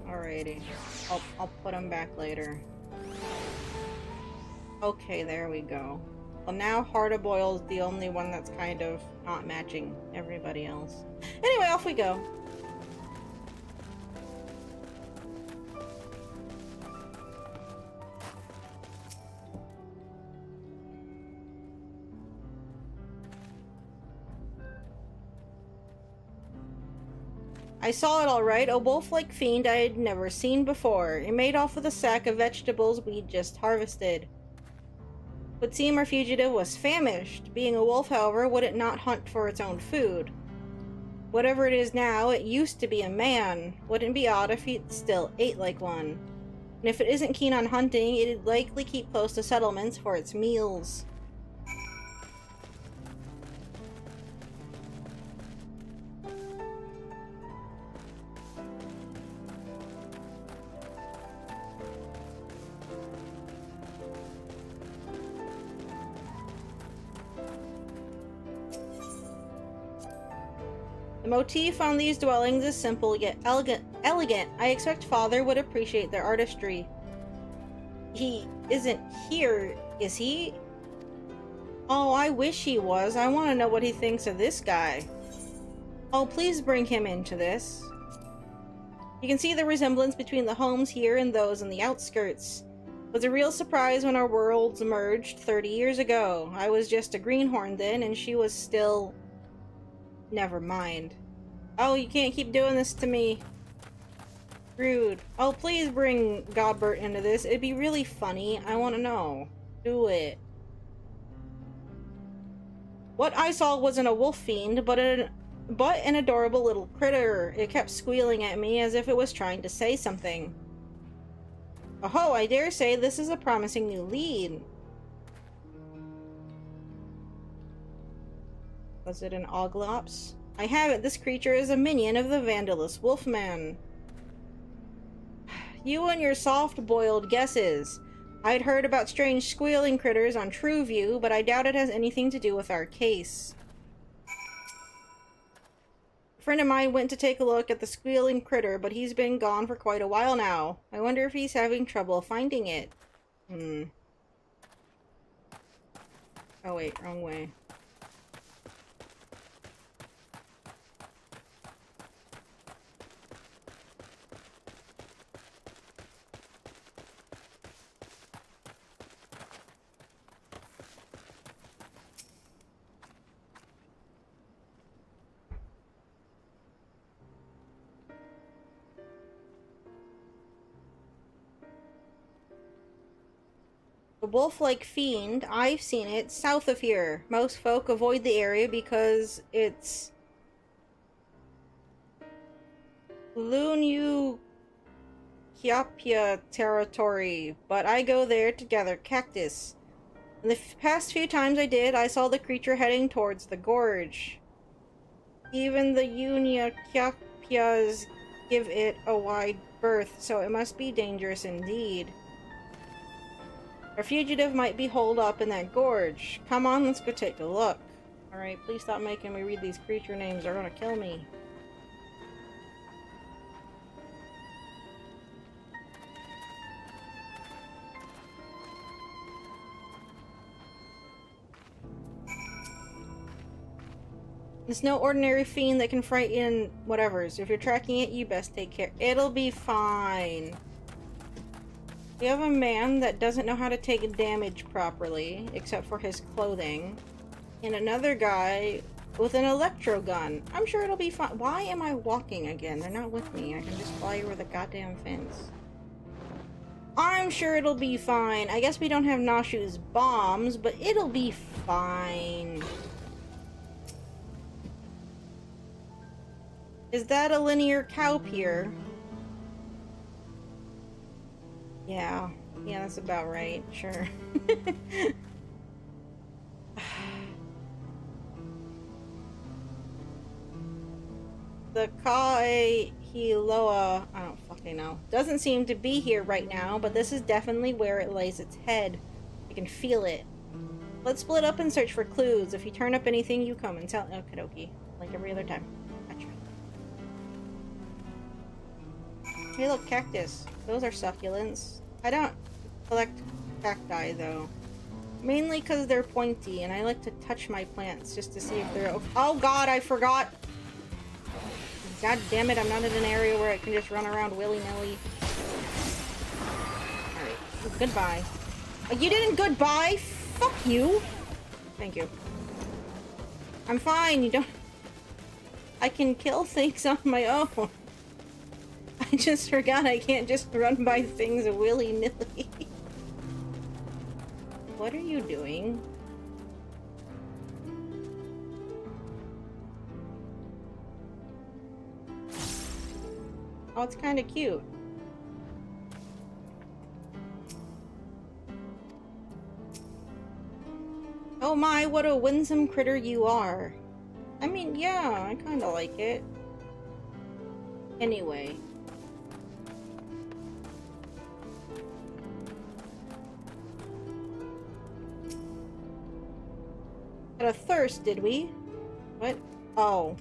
Alrighty. I'll put him back later. Okay, there we go. Well, now Hard-a-Boil's the only one that's kind of not matching everybody else. Anyway, off we go. I saw it all right, a wolf-like fiend I had never seen before. It made off with a sack of vegetables we'd just harvested. Would seem our fugitive was famished. Being a wolf, however, would it not hunt for its own food? Whatever it is now, it used to be a man. Wouldn't it be odd if it still ate like one? And if it isn't keen on hunting, it'd likely keep close to settlements for its meals. The motif on these dwellings is simple yet elegant. I expect Father would appreciate their artistry. He isn't here, is he? Oh, I wish he was. I want to know what he thinks of this guy. Oh, please bring him into this. You can see the resemblance between the homes here and those on the outskirts. It was a real surprise when our worlds merged 30 years ago. I was just a greenhorn then, and she was still... Never mind. Oh, you can't keep doing this to me. Rude. Oh, please bring Godbert into this. It'd be really funny. I want to know. Do it. What I saw wasn't a wolf fiend, but an adorable little critter. It kept squealing at me as if it was trying to say something. Oh, I dare say this is a promising new lead. Was it an Oglops? I have it. This creature is a minion of the Vandalus Wolfman. You and your soft-boiled guesses. I'd heard about strange squealing critters on TrueView, but I doubt it has anything to do with our case. A friend of mine went to take a look at the squealing critter, but he's been gone for quite a while now. I wonder if he's having trouble finding it. Oh wait, wrong way. A wolf-like fiend, I've seen it south of here. Most folk avoid the area because it's Lunyu Kiapia territory, but I go there to gather cactus. In the past few times I did, I saw the creature heading towards the gorge. Even the Unia Kiapias give it a wide berth, so it must be dangerous indeed. A fugitive might be holed up in that gorge. Come on, let's go take a look. Alright, please stop making me read these creature names. They're gonna kill me. It's no ordinary fiend that can frighten whatevers. If you're tracking it, you best take care. It'll be fine. We have a man that doesn't know how to take damage properly, except for his clothing. And another guy with an electro gun. I'm sure it'll be fine. Why am I walking again? They're not with me. I can just fly over the goddamn fence. I'm sure it'll be fine. I guess we don't have Nashu's bombs, but it'll be fine. Is that a linear cowpier? Yeah, that's about right. Sure. The Kaehiloa, I don't fucking know, doesn't seem to be here right now, but this is definitely where it lays its head. I can feel it. Let's split up and search for clues. If you turn up anything, you come and tell. Okidoki. Like every other time. Gotcha. Hey, look, cactus. Those are succulents. I don't collect cacti, though. Mainly because they're pointy, and I like to touch my plants just to see if they're... Oh god, I forgot! God damn it, I'm not in an area where I can just run around willy-nilly. Alright, goodbye. You didn't goodbye? Fuck you! Thank you. I'm fine, you don't... I can kill things on my own. I just forgot I can't just run by things willy-nilly. What are you doing? Oh, it's kind of cute. Oh my, what a winsome critter you are. I mean, yeah, I kind of like it. Anyway. Had a thirst, did we? What? Oh.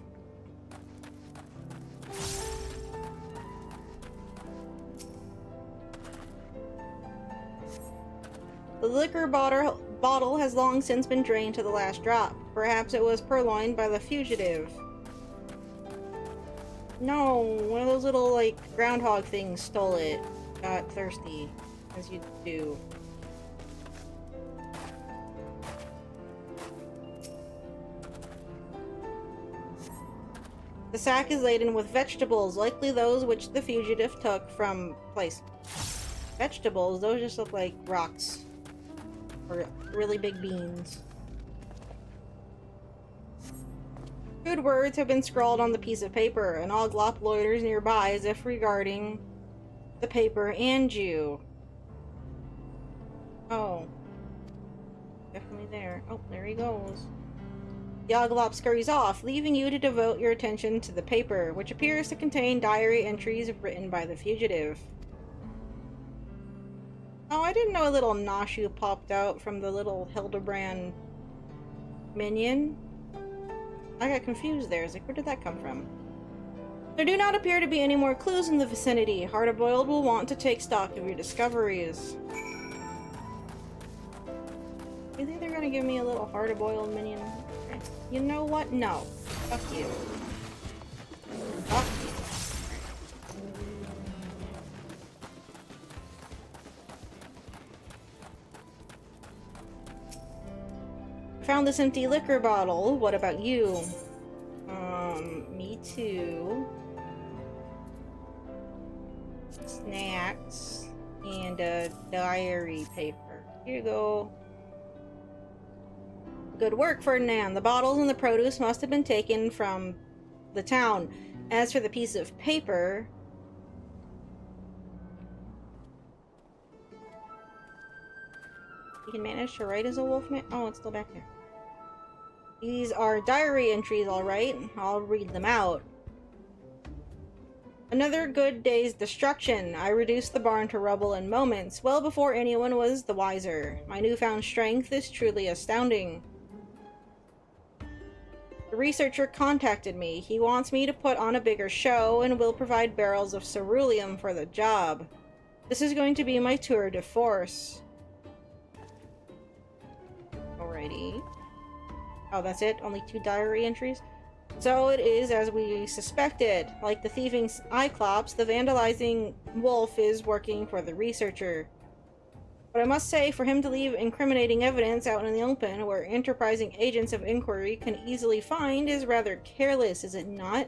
The liquor bottle has long since been drained to the last drop. Perhaps it was purloined by the fugitive. No, one of those little, like, groundhog things stole it. Got thirsty, as you do. The sack is laden with vegetables, likely those which the fugitive took from place. Vegetables? Those just look like rocks. Or really big beans. Good words have been scrawled on the piece of paper, and Oglop loiters nearby as if regarding the paper and you. Oh. Definitely there. Oh, there he goes. The Oglop scurries off, leaving you to devote your attention to the paper, which appears to contain diary entries written by the fugitive. Oh, I didn't know a little Nashu popped out from the little Hildebrand minion. I got confused there. I was like, where did that come from? There do not appear to be any more clues in the vicinity. Hard-boiled will want to take stock of your discoveries. You think they're gonna give me a little hard-boiled minion? Okay. You know what? No. Fuck you. Fuck you. Found this empty liquor bottle. What about you? Me too. Snacks and a diary paper. Here you go. Good work, Ferdinand. The bottles and the produce must have been taken from the town. As for the piece of paper... You can manage to write as a wolfman? Oh, it's still back there. These are diary entries, alright. I'll read them out. Another good day's destruction. I reduced the barn to rubble in moments, well before anyone was the wiser. My newfound strength is truly astounding. The researcher contacted me. He wants me to put on a bigger show and will provide barrels of ceruleum for the job. This is going to be my tour de force. Alrighty. Oh, that's it? Only 2 diary entries? So it is as we suspected. Like the thieving Cyclops, the vandalizing wolf is working for the researcher. But I must say, for him to leave incriminating evidence out in the open, where enterprising agents of inquiry can easily find, is rather careless, is it not?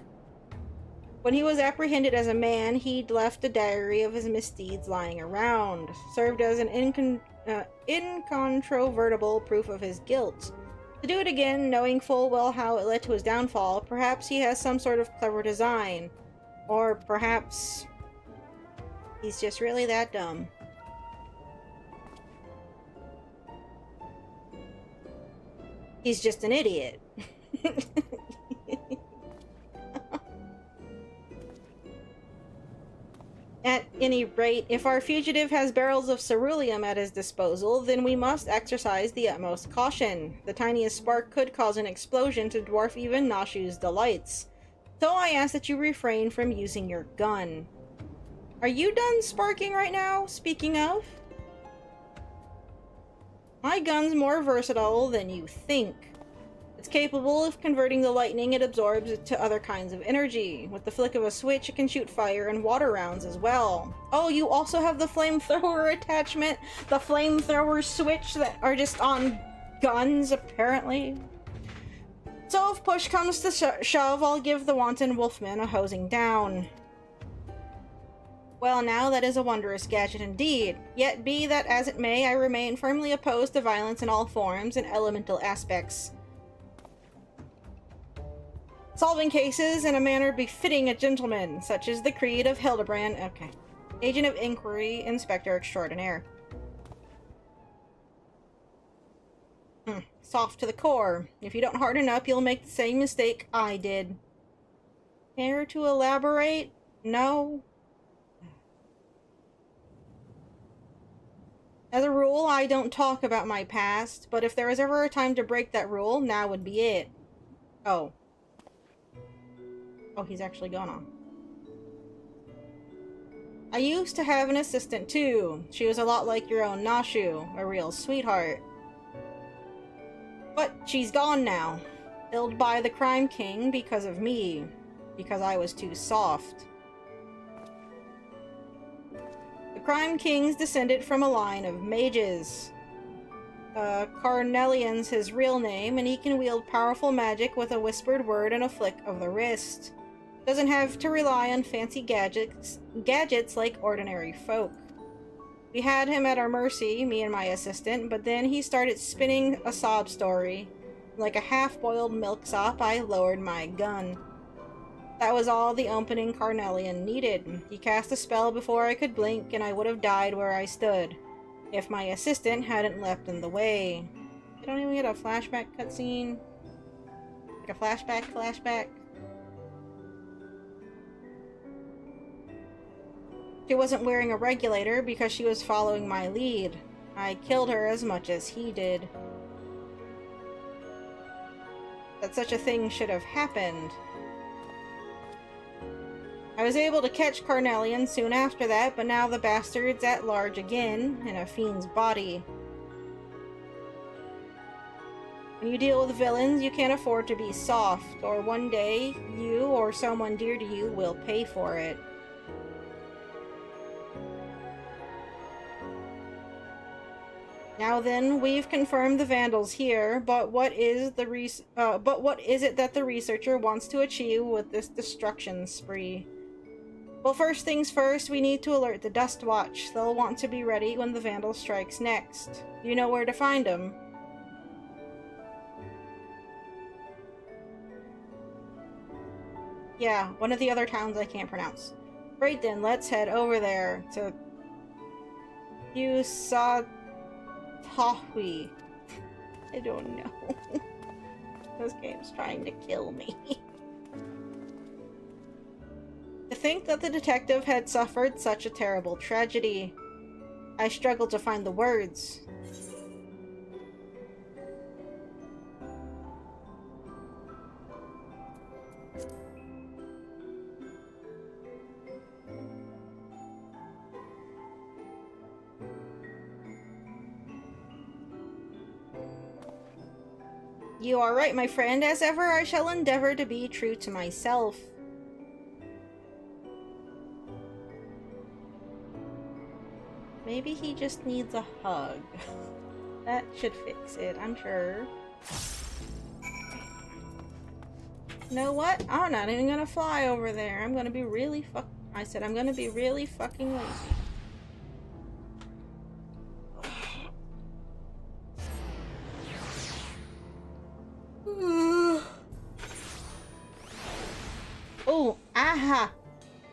When he was apprehended as a man, he'd left a diary of his misdeeds lying around, served as an incontrovertible proof of his guilt. To do it again, knowing full well how it led to his downfall, perhaps he has some sort of clever design. Or perhaps he's just really that dumb. He's just an idiot. At any rate, if our fugitive has barrels of ceruleum at his disposal, then we must exercise the utmost caution. The tiniest spark could cause an explosion to dwarf even Nashu's delights. So I ask that you refrain from using your gun. Are you done sparking right now, speaking of? My gun's more versatile than you think. It's capable of converting the lightning it absorbs to other kinds of energy. With the flick of a switch, it can shoot fire and water rounds as well. Oh, you also have the flamethrower attachment? The flamethrower switch that are just on guns, apparently? So if push comes to shove, I'll give the wanton wolfman a hosing down. Well, now that is a wondrous gadget indeed. Yet be that as it may, I remain firmly opposed to violence in all forms and elemental aspects. Solving cases in a manner befitting a gentleman, such as the creed of Hildebrand. Okay. Agent of Inquiry, Inspector Extraordinaire. Soft to the core. If you don't harden up, you'll make the same mistake I did. Care to elaborate? No? As a rule, I don't talk about my past, but if there was ever a time to break that rule, now would be it. Oh. Oh, he's actually gone on. I used to have an assistant too. She was a lot like your own Nashu, a real sweetheart. But she's gone now. Killed by the Crime King because of me. Because I was too soft. The Crime King's descended from a line of mages. Carnelian's his real name, and he can wield powerful magic with a whispered word and a flick of the wrist. Doesn't have to rely on fancy gadgets like ordinary folk. We had him at our mercy, me and my assistant, but then he started spinning a sob story. Like a half-boiled milksop, I lowered my gun. That was all the opening Carnelian needed. He cast a spell before I could blink, and I would have died where I stood, if my assistant hadn't leapt in the way. You don't even get a flashback cutscene? Like a flashback? She wasn't wearing a regulator because she was following my lead. I killed her as much as he did. That such a thing should have happened. I was able to catch Carnelian soon after that, but now the bastard's at large again, in a fiend's body. When you deal with villains, you can't afford to be soft, or one day, you or someone dear to you will pay for it. Now then, we've confirmed the Vandals here, but what is it that the researcher wants to achieve with this destruction spree? Well, first things first, we need to alert the Dust Watch. They'll want to be ready when the Vandal strikes next. You know where to find them. Yeah, one of the other towns I can't pronounce. Great then, let's head over there to Usatahui. I don't know. This game's trying to kill me. To think that the detective had suffered such a terrible tragedy. I struggled to find the words. You are right, my friend. As ever, I shall endeavor to be true to myself. Maybe he just needs a hug. That should fix it, I'm sure. You know what? I'm not even gonna fly over there. I'm gonna be really I'm gonna be really fucking lazy. Oh, aha!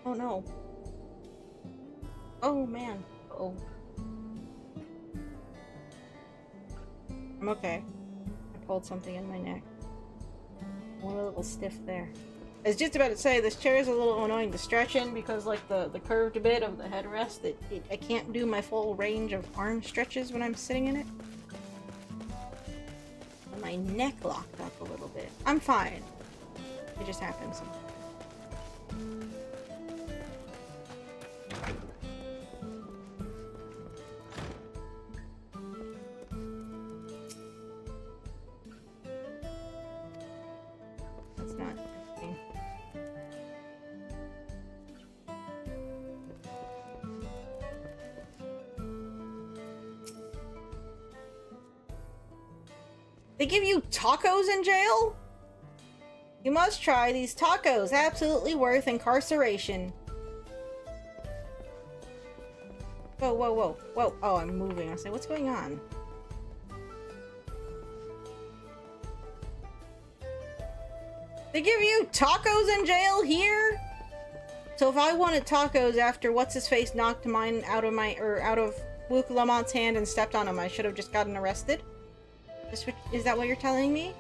Oh no. Oh man. Oh. I'm okay. I pulled something in my neck. I'm a little stiff there. I was just about to say, this chair is a little annoying to stretch in because, like, the curved bit of the headrest, I can't do my full range of arm stretches when I'm sitting in it. And my neck locked up a little bit. I'm fine. It just happens sometimes. That's not interesting. They give you tacos in jail? You must try these tacos. Absolutely worth incarceration. Whoa, whoa, whoa. Whoa. Oh, I'm moving. I say, what's going on? They give you tacos in jail here? So if I wanted tacos after what's-his-face knocked mine out of Luke Lamont's hand and stepped on him, I should have just gotten arrested? Is that what you're telling me?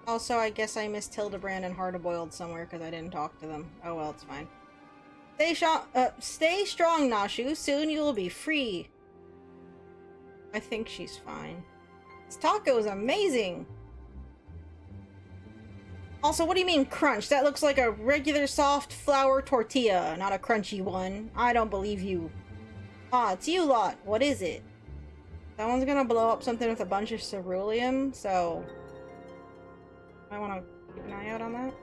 Also, I guess I missed Hildebrand and Hard-Boiled somewhere because I didn't talk to them. Oh well, it's fine. Stay strong, Nashu. Soon you will be free. I think she's fine. This taco is amazing! Also, what do you mean crunch? That looks like a regular soft flour tortilla, not a crunchy one. I don't believe you. Ah, it's you lot. What is it? Someone's gonna blow up something with a bunch of ceruleum, so I wanna keep an eye out on that.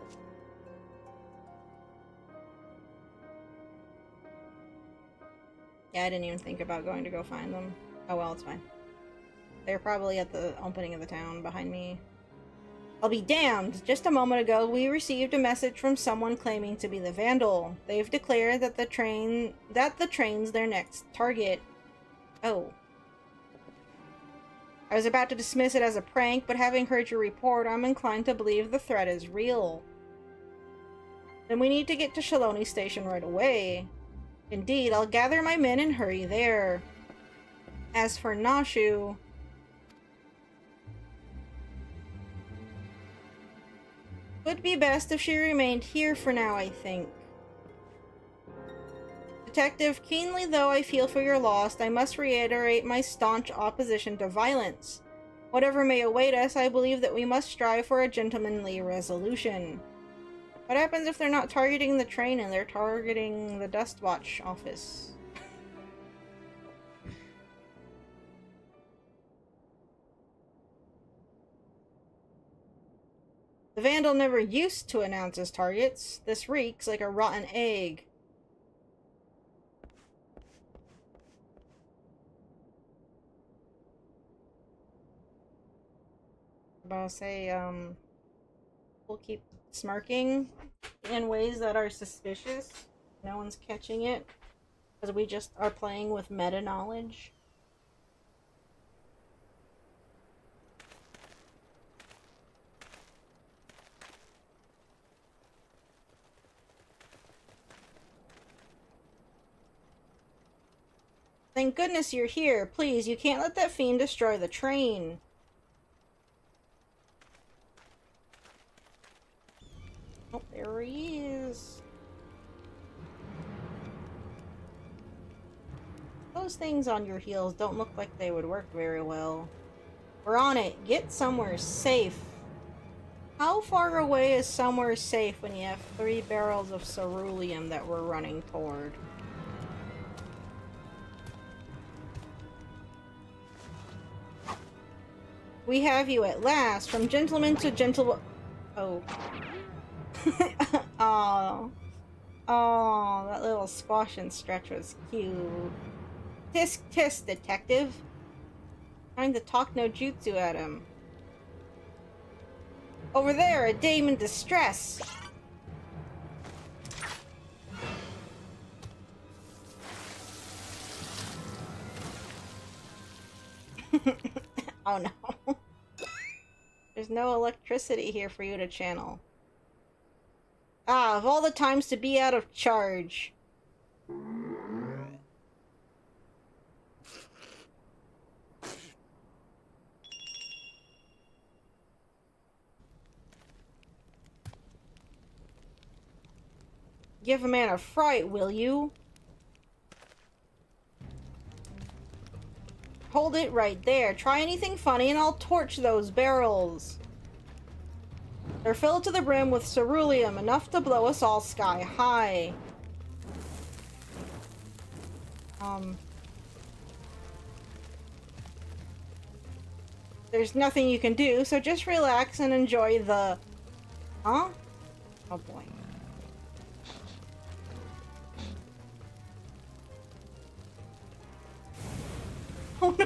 Yeah, I didn't even think about going to go find them. Oh well, it's fine. They're probably at the opening of the town behind me. I'll be damned! Just a moment ago, we received a message from someone claiming to be the Vandal. They've declared that the train's their next target. Oh. I was about to dismiss it as a prank, but having heard your report, I'm inclined to believe the threat is real. Then we need to get to Shaloni Station right away. Indeed, I'll gather my men and hurry there. As for Nashu... would be best if she remained here for now, I think. Detective, keenly though I feel for your loss, I must reiterate my staunch opposition to violence. Whatever may await us, I believe that we must strive for a gentlemanly resolution. What happens if they're not targeting the train and they're targeting the Dust Watch office? The Vandal never used to announce his targets. This reeks like a rotten egg. I'll say, we'll keep smirking in ways that are suspicious. No one's catching it. Because we just are playing with meta-knowledge. Thank goodness you're here. Please, you can't let that fiend destroy the train. Oh, there he is. Those things on your heels don't look like they would work very well. We're on it. Get somewhere safe. How far away is somewhere safe when you have 3 barrels of ceruleum that we're running toward? We have you at last, from gentleman to gentle... Oh. Oh. Oh, that little squash and stretch was cute. Tisk tisk, detective. Trying to talk no jutsu at him. Over there, a dame in distress. Oh no. There's no electricity here for you to channel. Ah, of all the times to be out of charge. Give a man a fright, will you? Hold it right there. Try anything funny and I'll torch those barrels. They're filled to the brim with ceruleum, enough to blow us all sky high. There's nothing you can do, so just relax and enjoy the... Huh? Oh boy. Oh no!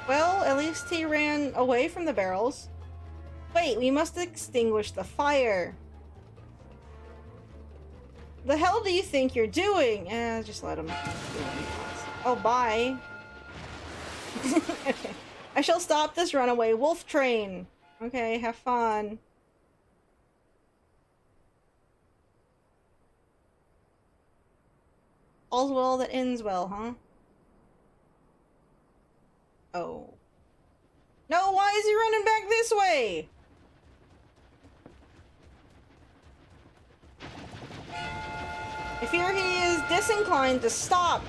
Well, at least he ran away from the barrels. Wait, we must extinguish the fire. The hell do you think you're doing? Just let him do it. Oh, bye. Okay. I shall stop this runaway wolf train. Okay, have fun. All's well that ends well, huh? Oh. No, why is he running back this way? I fear he is disinclined to stop.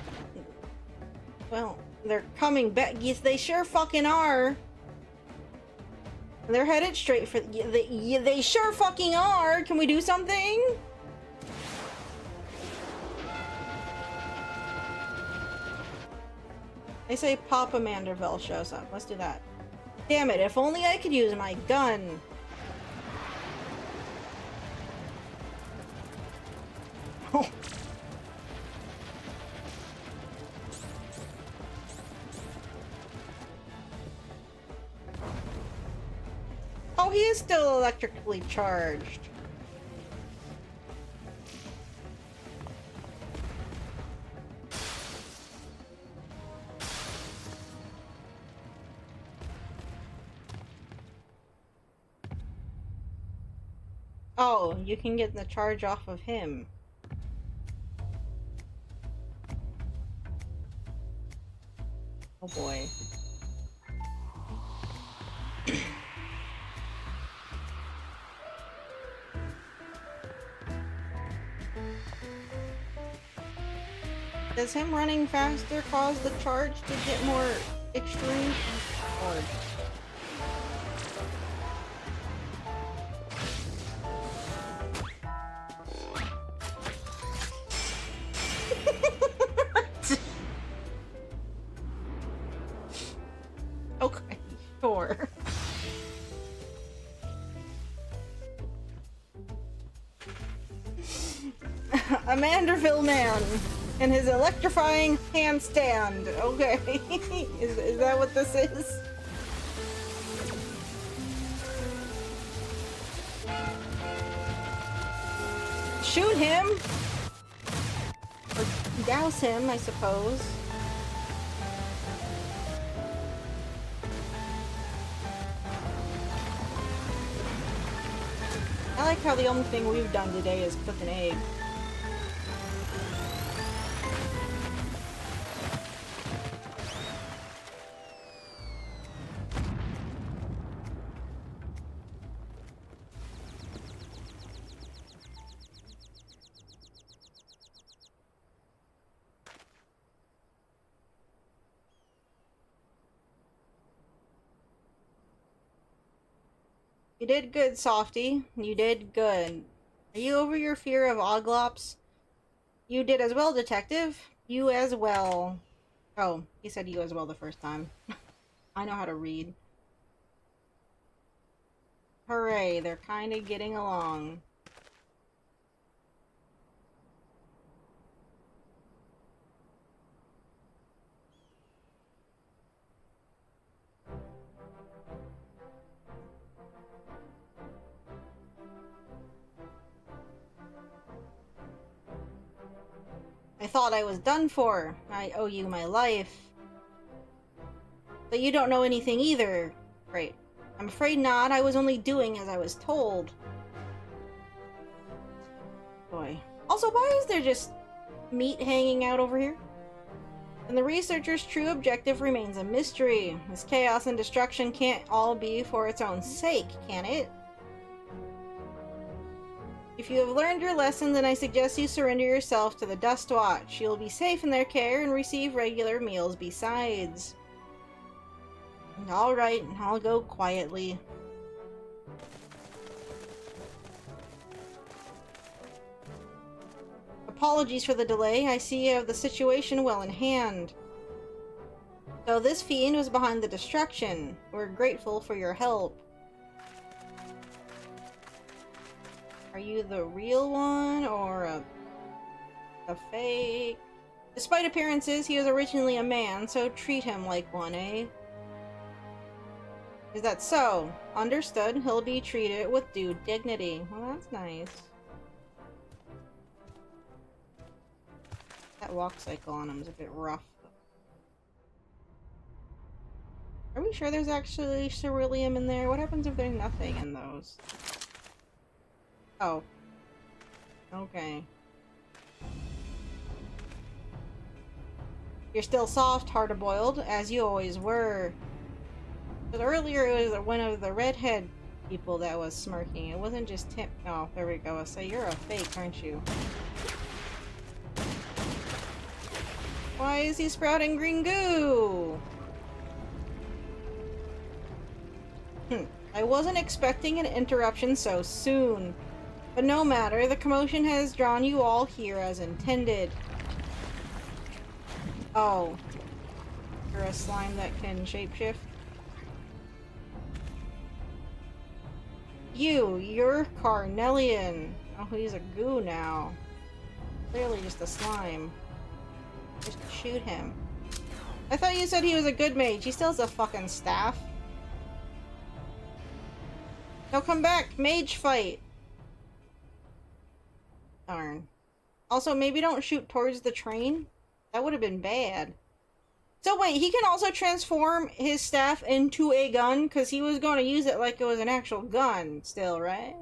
Well, They're coming back. Yes, they sure fucking are. They're headed straight for... They sure fucking are! Can we do something? They say Papa Manderville shows up. Let's do that. Damn it, if only I could use my gun. Oh. Oh, he is still electrically charged. Oh, you can get the charge off of him. Oh boy. Does him running faster cause the charge to get more extreme? Or... Okay, sure. A Manderville man and his electrifying handstand. Okay. Is that what this is? Shoot him! Or douse him, I suppose. I like how the only thing we've done today is cook an egg. You did good, Softy. You did good. Are you over your fear of Oglops? You did as well, Detective. You as well. Oh, he said you as well the first time. I know how to read. Hooray, they're kind of getting along. I thought I was done for. I owe you my life. But you don't know anything either. Great. I'm afraid not. I was only doing as I was told. Boy. Also, why is there just meat hanging out over here? And the researcher's true objective remains a mystery. This chaos and destruction can't all be for its own sake, can it? If you have learned your lesson, then I suggest you surrender yourself to the Dust Watch. You'll be safe in their care and receive regular meals besides. Alright, I'll go quietly. Apologies for the delay. I see you have the situation well in hand. So this fiend was behind the destruction. We're grateful for your help. Are you the real one, or a fake? Despite appearances, he was originally a man, so treat him like one, eh? Is that so? Understood. He'll be treated with due dignity. Well, that's nice. That walk cycle on him is a bit rough. Are we sure there's actually ceruleum in there? What happens if there's nothing in those? Oh. Okay. You're still soft, hard-boiled, as you always were. But earlier it was one of the redhead people that was smirking. It wasn't just Tim. Oh, there we go. So you're a fake, aren't you? Well, Why is he sprouting green goo? I wasn't expecting an interruption so soon. But no matter, the commotion has drawn you all here as intended. Oh. You're a slime that can shapeshift? You're Carnelian. Oh, he's a goo now. Clearly just a slime. Just shoot him. I thought you said he was a good mage. He still has a fucking staff. No, come back! Mage fight! Darn. Also, maybe don't shoot towards the train? That would have been bad. So wait, he can also transform his staff into a gun? Because he was going to use it like it was an actual gun still, right?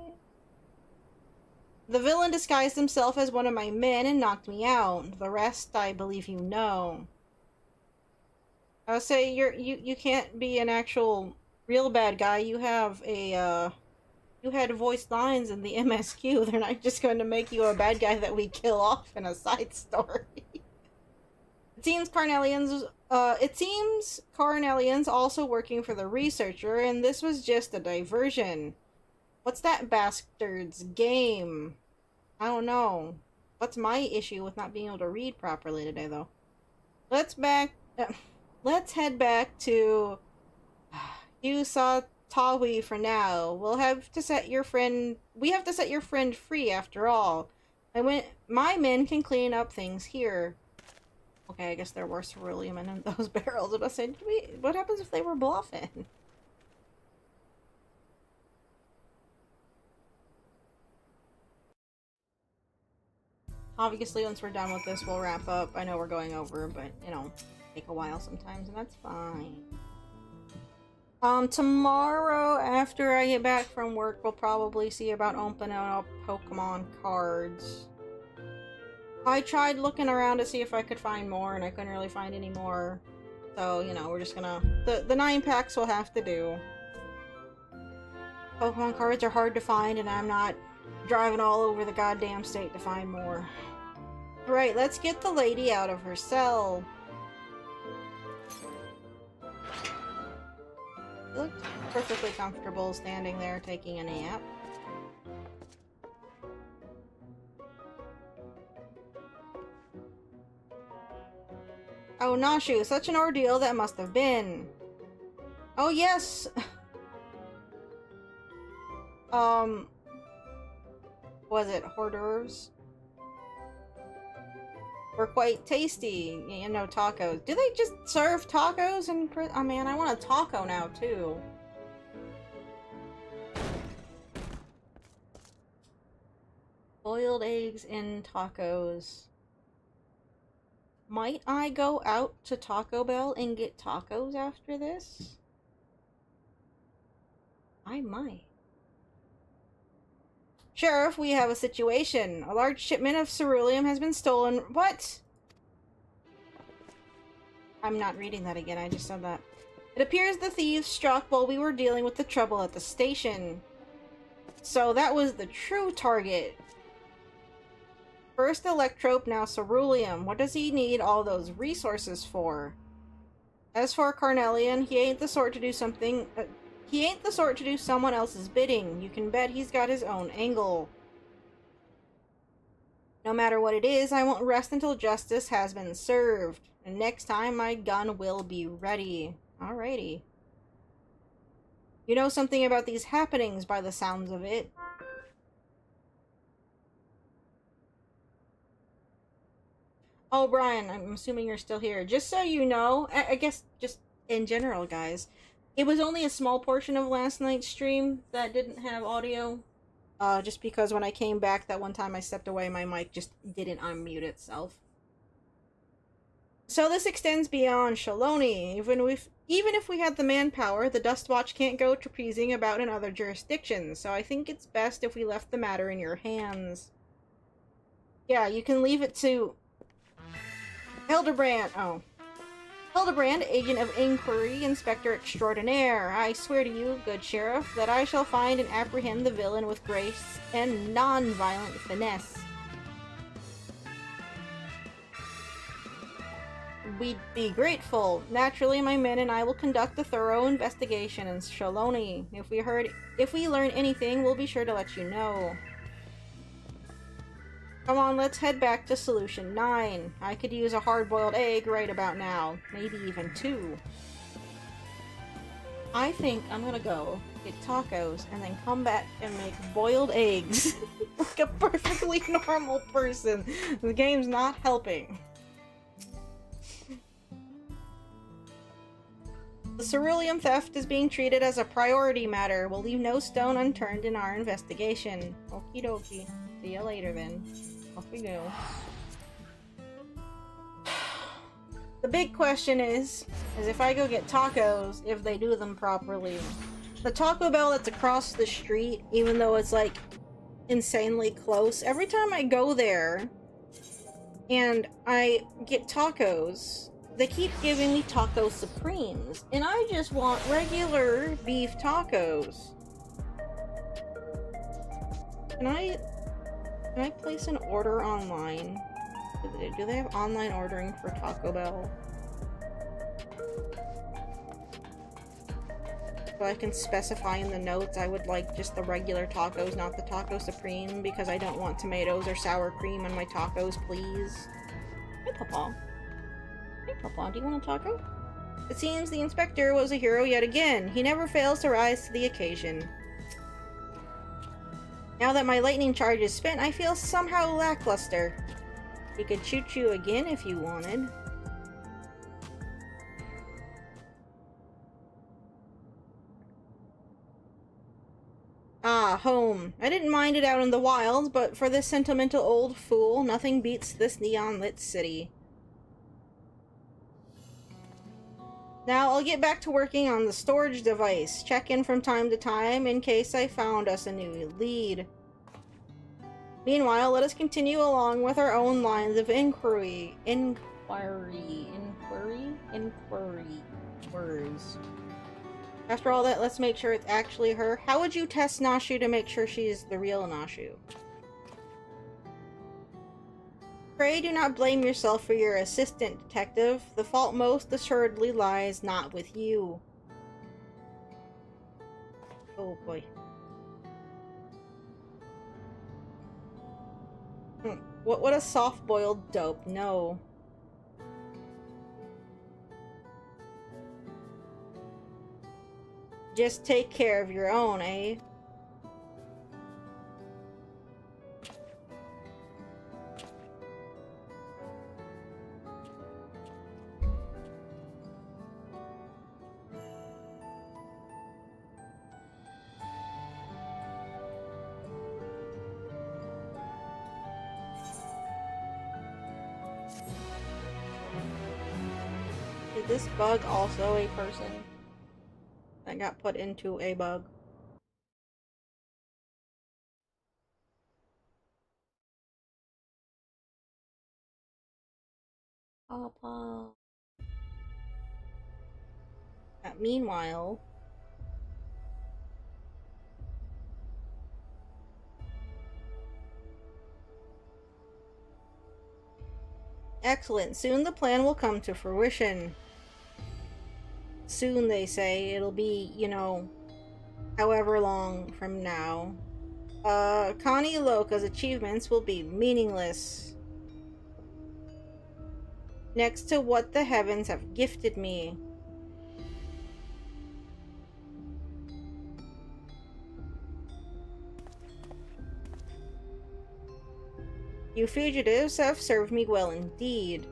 The villain disguised himself as one of my men and knocked me out. The rest, I believe you know. I'll say you can't be an actual real bad guy. You have a, you had voiced lines in the MSQ. They're not just going to make you a bad guy that we kill off in a side story. It seems Carnelian's also working for the researcher, and this was just a diversion. What's that bastard's game? I don't know. What's my issue with not being able to read properly today, though? Let's head back to Tawi for now. We have to set your friend free after all. My men can clean up things here. Okay, I guess there were ceruleum in those barrels. I was saying, what happens if they were bluffing? Obviously, once we're done with this, we'll wrap up. I know we're going over, but, you know, take a while sometimes, and that's fine. Tomorrow, after I get back from work, we'll probably see about opening up Pokemon cards. I tried looking around to see if I could find more, and I couldn't really find any more. So, you know, we're just gonna... The 9 packs will have to do. Pokemon cards are hard to find, and I'm not driving all over the goddamn state to find more. Right, let's get the lady out of her cell. She looked perfectly comfortable standing there taking a nap. Oh, Nashu, such an ordeal that must have been. Oh, yes! Was it hors d'oeuvres? Were quite tasty, you know, tacos. Do they just serve tacos in prison? Oh man, I want a taco now, too. Boiled eggs in tacos. Might I go out to Taco Bell and get tacos after this? I might. Sheriff, we have a situation. A large shipment of ceruleum has been stolen. What? I'm not reading that again, I just said that. It appears the thieves struck while we were dealing with the trouble at the station. So that was the true target. First Electrope, now ceruleum. What does he need all those resources for? As for Carnelian, he ain't the sort to do something... he ain't the sort to do someone else's bidding. You can bet he's got his own angle. No matter what it is, I won't rest until justice has been served. And next time, my gun will be ready. Alrighty. You know something about these happenings by the sounds of it. Oh, Brian, I'm assuming you're still here. Just so you know, I guess just in general, guys, it was only a small portion of last night's stream that didn't have audio. Just because when I came back that one time I stepped away, my mic just didn't unmute itself. So this extends beyond Shaloni. Even if we had the manpower, the Dustwatch can't go trapezing about in other jurisdictions, so I think it's best if we left the matter in your hands. Yeah, you can leave it to... Hildebrand! Oh. Hildebrand, Agent of Inquiry, Inspector Extraordinaire. I swear to you, good sheriff, that I shall find and apprehend the villain with grace and non-violent finesse. we'd be grateful. Naturally, my men and I will conduct a thorough investigation in Shaloni. If we learn anything, we'll be sure to let you know. Come on, let's head back to Solution 9. I could use a hard-boiled egg right about now. Maybe even 2. I think I'm gonna go get tacos and then come back and make boiled eggs like a perfectly normal person. The game's not helping. The ceruleum theft is being treated as a priority matter. We'll leave no stone unturned in our investigation. Okie dokie. See you later then. Off we go. The big question is if I go get tacos, if they do them properly. The Taco Bell that's across the street, even though it's like insanely close, every time I go there and I get tacos, they keep giving me Taco Supremes, and I just want regular beef tacos. Can I place an order online? Do they have online ordering for Taco Bell? So I can specify in the notes I would like just the regular tacos, not the Taco Supreme, because I don't want tomatoes or sour cream on my tacos, please. Hey, Papa. Hey, Papa, do you want a taco? It seems the inspector was a hero yet again. He never fails to rise to the occasion. Now that my lightning charge is spent, I feel somehow lackluster. He could shoot you again if you wanted. Ah, home. I didn't mind it out in the wild, but for this sentimental old fool, nothing beats this neon-lit city. Now I'll get back to working on the storage device. Check in from time to time in case I found us a new lead. Meanwhile, let us continue along with our own lines of inquiry. Words. After all that, let's make sure it's actually her. How would you test Nashu to make sure she's the real Nashu? Pray do not blame yourself for your assistant, detective. The fault most assuredly lies not with you. Oh boy. What a soft-boiled dope. No. Just take care of your own, eh? Is this bug also a person that got put into a bug? Papa. Meanwhile, excellent. Soon the plan will come to fruition. Soon, they say. It'll be, you know, however long from now. Connie Loca's achievements will be meaningless next to what the heavens have gifted me. You fugitives have served me well indeed.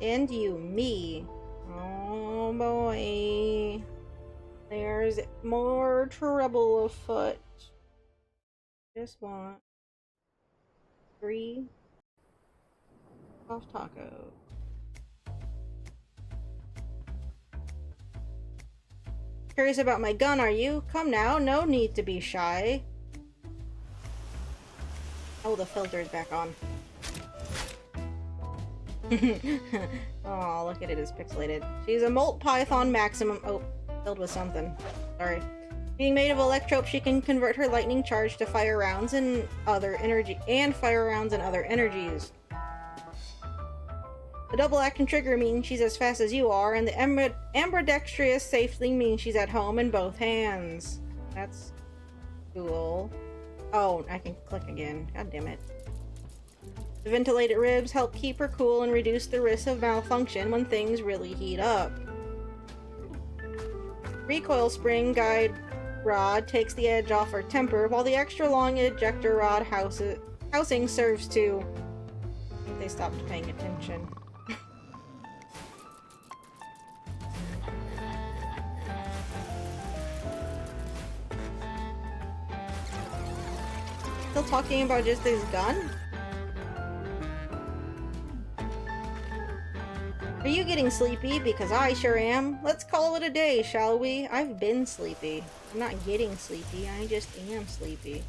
And you, me. Oh boy. There's more trouble afoot. Just want 3 soft tacos. Curious about my gun, are you? Come now, no need to be shy. Oh, the filter is back on. Oh, look at it, it's pixelated. She's a Molt Python Maximum. Oh, filled with something. Sorry. Being made of electrope, she can convert her lightning charge to fire rounds and other energy fire rounds and other energies. The double action trigger means she's as fast as you are, and the ambidextrous safely means she's at home in both hands. That's cool. Oh, I can click again. God damn it. The ventilated ribs help keep her cool and reduce the risk of malfunction when things really heat up. Recoil spring guide rod takes the edge off her temper, while the extra long ejector rod housing serves to... I think they stopped paying attention. Still talking about just this gun? Are you getting sleepy? Because I sure am. Let's call it a day, shall we? I've been sleepy. I'm not getting sleepy, I just am sleepy.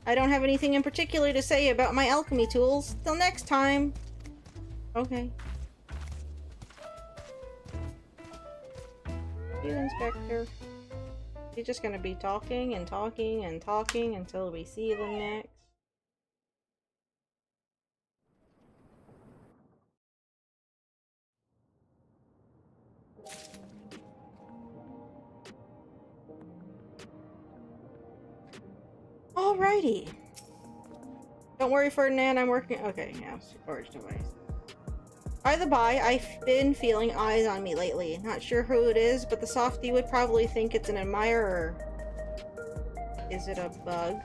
I don't have anything in particular to say about my alchemy tools. Till next time! Okay. You, Inspector. You're just gonna be talking and talking and talking until we see them next. Alrighty. Don't worry, Ferdinand, I'm working- okay, yeah, storage device. By the by, I've been feeling eyes on me lately. Not sure who it is, but the softie would probably think it's an admirer. Is it a bug?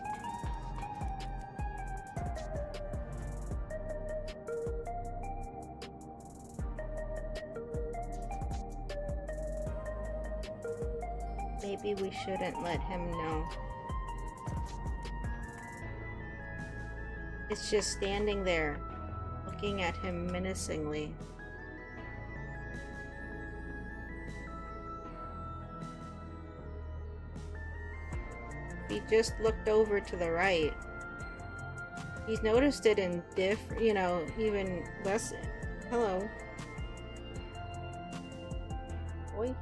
Maybe we shouldn't let him know. It's just standing there, looking at him menacingly. He just looked over to the right. He's noticed it in even less. Hello. Boy.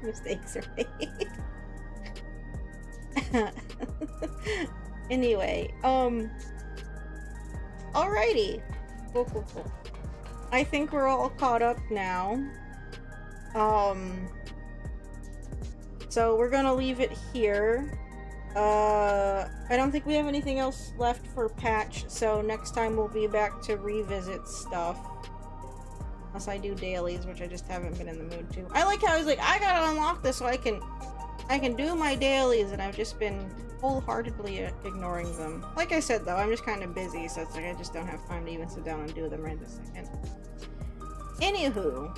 Mistakes are made. Anyway, alrighty. Cool. I think we're all caught up now. So we're gonna leave it here. I don't think we have anything else left for patch, so next time we'll be back to revisit stuff. Unless I do dailies, which I just haven't been in the mood to. I like how I was like, I gotta unlock this so I can do my dailies, and I've just been wholeheartedly ignoring them. Like I said though, I'm just kind of busy, so it's like I just don't have time to even sit down and do them right this second. Anywho,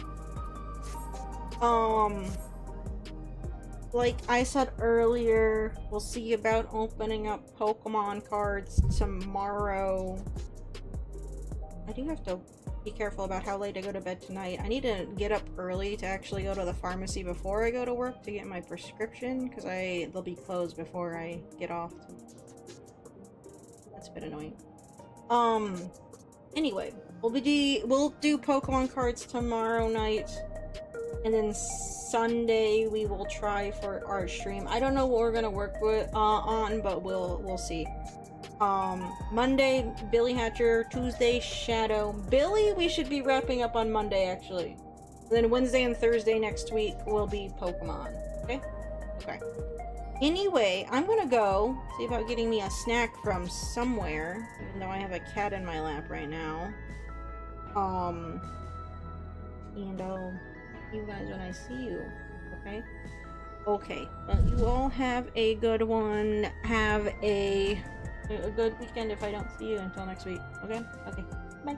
like I said earlier, we'll see about opening up Pokemon cards tomorrow. I do have to be careful about how late I go to bed tonight. I need to get up early to actually go to the pharmacy before I go to work to get my prescription, because they'll be closed before I get off. That's a bit annoying. Anyway, we'll do Pokemon cards tomorrow night, and then Sunday we will try for our stream. I don't know what we're gonna work on, but we'll see. Monday, Billy Hatcher. Tuesday, Shadow. Billy, we should be wrapping up on Monday, actually. Then Wednesday and Thursday next week will be Pokemon. Okay? Okay. Anyway, I'm gonna go see about getting me a snack from somewhere, even though I have a cat in my lap right now. And I'll see you guys when I see you. Okay? Okay. Well, you all have a good one. Have a good weekend if I don't see you until next week. Okay? Okay. Bye.